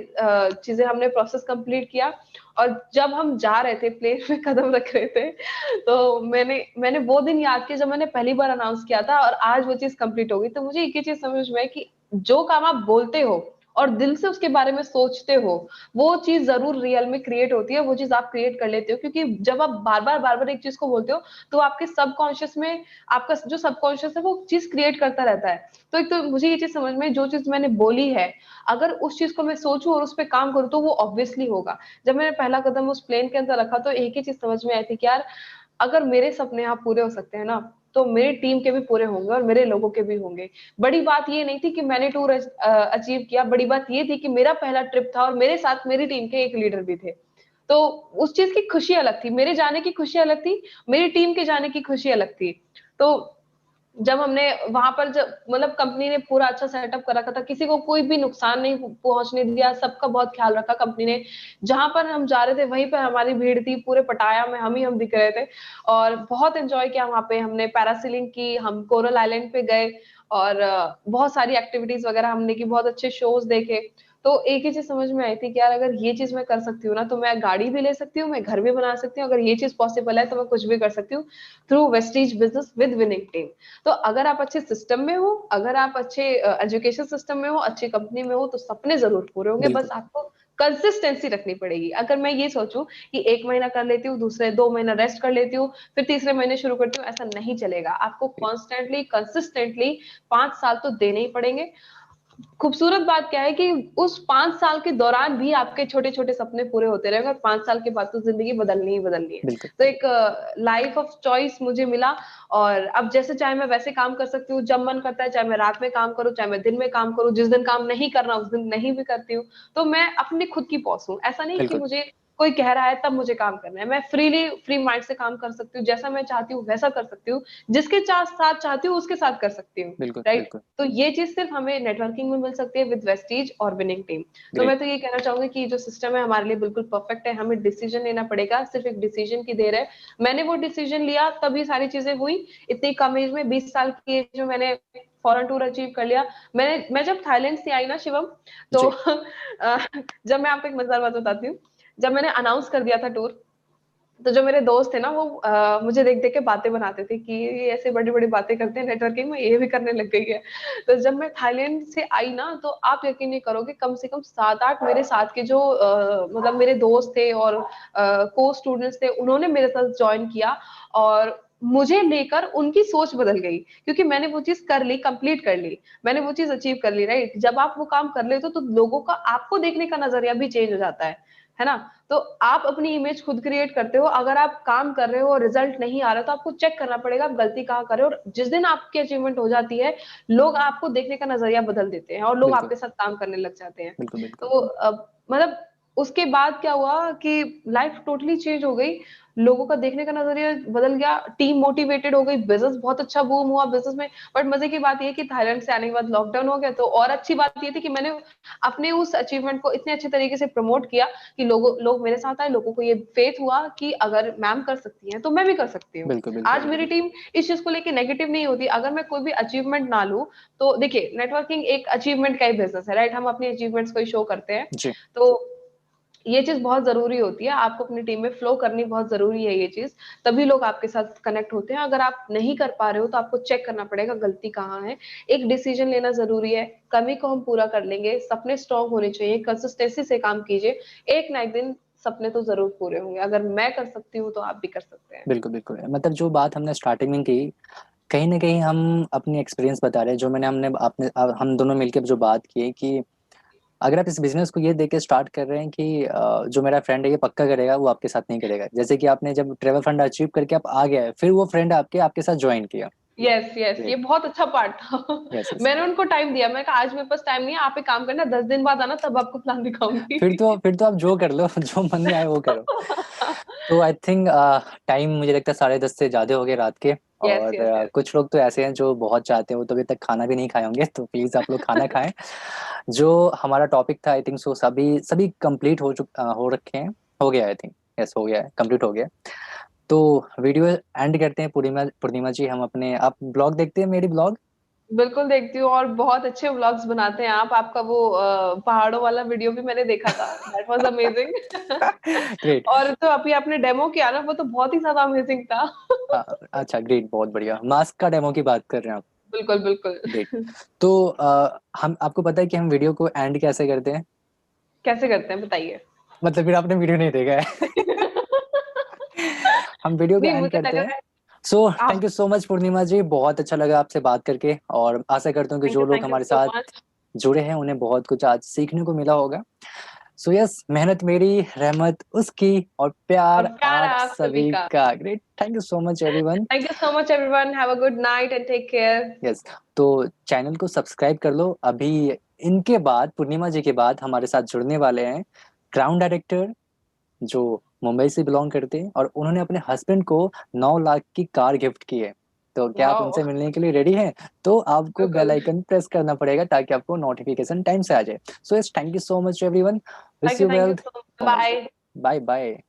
चीजें हमने प्रोसेस कंप्लीट किया। और जब हम जा रहे थे, प्लेन में कदम रख रहे थे, तो मैंने वो दिन याद किया जब मैंने पहली बार अनाउंस किया था, और आज वो चीज कंप्लीट हो गई। तो मुझे एक ही चीज समझ में है कि जो काम आप बोलते हो और दिल से उसके बारे में सोचते हो, वो चीज जरूर रियल में क्रिएट होती है, वो चीज आप क्रिएट कर लेते हो। क्योंकि जब आप बार बार एक चीज को बोलते हो, तो आपके सबकॉन्शियस में, आपका जो सबकॉन्शियस है वो चीज क्रिएट करता रहता है। तो एक तो मुझे ये चीज समझ में, जो चीज मैंने बोली है, अगर उस चीज को मैं सोचूं और उस पर काम करूं तो वो ऑब्वियसली होगा। जब मैंने पहला कदम उस प्लेन के अंदर रखा, तो एक ही चीज समझ में आई थी कि यार अगर मेरे सपने यहाँ पूरे हो सकते हैं ना, तो मेरी टीम के भी पूरे होंगे और मेरे लोगों के भी होंगे। बड़ी बात ये नहीं थी कि मैंने टूर अचीव किया, बड़ी बात ये थी कि मेरा पहला ट्रिप था और मेरे साथ मेरी टीम के एक लीडर भी थे। तो उस चीज की खुशी अलग थी, मेरे जाने की खुशी अलग थी, मेरी टीम के जाने की खुशी अलग थी। तो जब हमने वहां पर, जब मतलब कंपनी ने पूरा अच्छा सेटअप कर रखा था, किसी को कोई भी नुकसान नहीं पहुंचने दिया, सबका बहुत ख्याल रखा कंपनी ने। जहां पर हम जा रहे थे वहीं पर हमारी भीड़ थी, पूरे पटाया में हम दिख रहे थे। और बहुत एंजॉय किया वहां पे, हमने पैरासीलिंग की, हम कोरल आइलैंड पे गए, और बहुत सारी एक्टिविटीज वगैरह हमने की, बहुत अच्छे शोज देखे। तो एक ही चीज समझ में आई थी कि यार अगर ये चीज मैं कर सकती हूँ ना, तो मैं गाड़ी भी ले सकती हूँ, मैं घर भी बना सकती हूँ, अगर ये चीज पॉसिबल है तो मैं कुछ भी कर सकती हूँ through Vestige business with winning team. तो अगर आप अच्छे सिस्टम में हो, अगर आप अच्छे एजुकेशन सिस्टम में हो, अच्छी कंपनी में हो, तो सपने जरूर पूरे होंगे। बस बिल्कुल। आपको कंसिस्टेंसी रखनी पड़ेगी। अगर मैं ये सोचूं कि 1 महीना कर लेती हूँ, दूसरे 2 महीना रेस्ट कर लेती हूँ, फिर तीसरे महीने शुरू करती हूँ, ऐसा नहीं चलेगा। आपको कॉन्स्टेंटली कंसिस्टेंटली 5 साल तो देने ही पड़ेंगे। खूबसूरत बात क्या है कि उस 5 साल के दौरान भी आपके छोटे छोटे सपने पूरे होते रहेंगे, और 5 साल के बाद तो जिंदगी बदलनी ही बदलनी है। बिल्कुल। तो एक लाइफ ऑफ चॉइस मुझे मिला। और अब जैसे चाहे मैं वैसे काम कर सकती हूँ जब मन करता है, चाहे मैं रात में काम करूँ, चाहे मैं दिन में काम करूँ, जिस दिन काम नहीं करना उस दिन नहीं भी करती हूँ। तो मैं अपनी खुद की बॉस हूँ, ऐसा नहीं कि बिल्कुल। मुझे कोई कह रहा है तब मुझे काम करना है। मैं फ्री माइंड से काम कर सकती हूँ, जैसा मैं चाहती हूँ वैसा कर सकती हूँ, जिसके साथ चाहती हूँ उसके साथ कर सकती हूँ। बिल्कुल। राइट। बिल्कुल। तो ये चीज सिर्फ हमें नेटवर्किंग में मिल सकती है विद वेस्टीज और विनिंग टीम। तो ग्रेट। मैं तो ये कहना चाहूंगी कि जो सिस्टम है हमारे लिए बिल्कुल परफेक्ट है, हमें डिसीजन लेना पड़ेगा, सिर्फ एक डिसीजन की देर है। मैंने वो डिसीजन लिया तभी सारी चीजें हुई। इतनी कम एज में, 20 साल की एज में मैंने फॉरेन टूर अचीव कर लिया। मैं जब थाईलैंड से आई ना शिवम, तो जी। जब मैं आपको एक मजेदार बात बताती हूँ। जब मैंने अनाउंस कर दिया था टूर, तो जो मेरे दोस्त थे ना, वो मुझे देख देख के बातें बनाते थे कि ये ऐसे बड़ी बड़ी बातें करते हैं नेटवर्किंग में, ये भी करने लग गई है। तो जब मैं थाईलैंड से आई ना, तो आप यकीन नहीं करोगे, कम से कम 7-8 मेरे साथ के जो मतलब मेरे दोस्त थे और को स्टूडेंट्स थे, उन्होंने मेरे साथ ज्वाइन किया। और मुझे लेकर उनकी सोच बदल गई, क्योंकि मैंने वो चीज़ कर ली, कंप्लीट कर ली, मैंने वो चीज़ अचीव कर ली, राइट? जब आप वो काम कर लेते हो तो लोगों का आपको देखने का नज़रिया भी चेंज हो जाता है ना? तो आप अपनी इमेज खुद क्रिएट करते हो, अगर आप काम कर रहे हो और रिजल्ट नहीं आ रहा तो आपको चेक करना पड़ेगा आप गलती कहाँ कर रहे हो, और जिस दिन आपकी अचीवमेंट हो जाती है, लोग आपको देखने का नज़रिया बदल देते हैं और लोग बिल्कुल, आपके साथ काम करने लग जाते हैं। बिल्कुल, बिल्कुल। तो मतलब उसके बाद क्या हुआ कि लाइफ टोटली चेंज हो गई, लोगों का देखने का नज़रिया बदल गया, टीम मोटिवेटेड हो गई, बिज़नेस बहुत अच्छा बूम हुआ बिज़नेस में। बट मज़े की बात ये है कि थाईलैंड से आने के बाद लॉकडाउन हो गया, तो और अच्छी बात ये थी कि मैंने अपने उस अचीवमेंट को इतने अच्छे तरीके से प्रमोट किया कि लोग मेरे साथ आए, लोगों को ये फेथ हुआ कि अगर मैम कर सकती हैं, तो मैं भी कर सकती हूँ। बिल्कुल, बिल्कुल। आज मेरी टीम इस चीज़ को लेके नेगेटिव नहीं होती। अगर मैं कोई भी अचीवमेंट ना लूँ, तो देखिए नेटवर्किंग एक अचीवमेंट का ही बिज़नेस है, राइट? हम अपनी अचीवमेंट्स को ही शो करते हैं। जी, तो ये चीज़ बहुत ज़रूरी होती है, आपको अपनी टीम में फ्लो करनी बहुत ज़रूरी है ये चीज़, तभी लोग आपके साथ कनेक्ट होते हैं। अगर आप नहीं कर पा रहे हो, तो आपको चेक करना पड़ेगा गलती कहाँ है। एक डिसीज़न लेना ज़रूरी है, कमी को हम पूरा कर लेंगे, सपने स्ट्रॉन्ग होने चाहिए, कंसिस्टेंसी से काम कीजिए, एक ना एक दिन सपने तो ज़रूर पूरे होंगे। अगर मैं कर सकती हूँ, तो आप भी कर सकते हैं। बिल्कुल, बिल्कुल। मतलब जो बात हमने स्टार्टिंग में की, कहीं न कहीं हम अपनी एक्सपीरियंस बता रहे हैं, जो हम दोनों मिलके जो बात की है कि अगर आप इस बिज़नेस को ये देख के स्टार्ट कर रहे हैं कि जो मेरा फ्रेंड है ये पक्का करेगा, वो आपके साथ नहीं करेगा। जैसे कि आपने जब ट्रैवल फंड अचीव करके आप आ गए, फिर वो फ्रेंड आपके साथ जॉइन किया। यस, यस, ये ग्रेट। बहुत अच्छा पार्ट था। Yes, yes. मैंने उनको टाइम दिया, मैंने कहा आज मेरे पास टाइम नहीं है, आप एक काम करना 10 दिन बाद आना तब आपको प्लान दिखाऊँगी। फिर तो आप जो कर लो, जो मन में आए वो करो। तो आई थिंक टाइम मुझे लगता है 10:30 से ज़्यादा हो गए रात के, यस, और यस, यस। कुछ लोग तो ऐसे हैं जो बहुत चाहते हैं, वो तो अभी तक खाना भी नहीं खाए होंगे, तो प्लीज़ आप लोग खाना खाएँ। जो हमारा टॉपिक था आई थिंक सो सभी सभी कंप्लीट हो रखे हैं। हो गया आई थिंक, यस हो गया है, कंप्लीट हो गया है। तो वीडियो एंड करते हैं। पूर्णिमा पूर्णिमा जी, हम अपने आप ब्लॉग देखते हैं मेरी ब्लॉग? बिल्कुल देखती हूँ और बहुत अच्छे व्लॉग्स बनाते हैं आप। आपका वो पहाड़ों वाला वीडियो भी मैंने देखा था, दैट वाज़ अमेज़िंग। ग्रेट। और जो अभी आपने डेमो किया ना, वो तो बहुत ही ज़्यादा अमेज़िंग था। अच्छा ग्रेट, बहुत बढ़िया। मास्क का डेमो की बात कर रहे हैं आप? बिल्कुल, बिल्कुल। ग्रेट। तो हम आपको पता है कि हम वीडियो को एंड कैसे करते हैं? कैसे करते हैं बताइए? मतलब फिर आपने वीडियो नहीं देखा है। हम वीडियो को नहीं, एंड मुझे करते लगा हैं। है सो आप थैंक यू सो मच पूर्णिमा जी, बहुत अच्छा लगा आपसे बात करके, और आशा करता हूँ कि जो लोग थैंक यू हमारे सो साथ मच। जुड़े हैं उन्हें बहुत कुछ आज सीखने को मिला होगा। सो यस, मेहनत मेरी, रहमत उसकी, और और प्यार प्यार आप आप सभी सभी का। का। Great, thank you so much everyone. Thank you so much everyone, have a good night and take care. Yes, तो चैनल को सब्सक्राइब कर लो। अभी इनके बाद, पूर्णिमा जी के बाद हमारे साथ जुड़ने वाले हैं ग्राउंड डायरेक्टर, जो मुंबई से बिलॉन्ग करते हैं, और उन्होंने अपने हस्बैंड को 9 लाख की कार गिफ्ट की है। तो क्या आप वाओ! उनसे मिलने के लिए रेडी हैं? तो आपको बेल बिल्कुल। आइकन प्रेस करना पड़ेगा ताकि आपको नोटिफिकेशन टाइम से आ जाए। So yes, thank you so much everyone. Wish you thank you wealth. So much. Bye. Bye bye.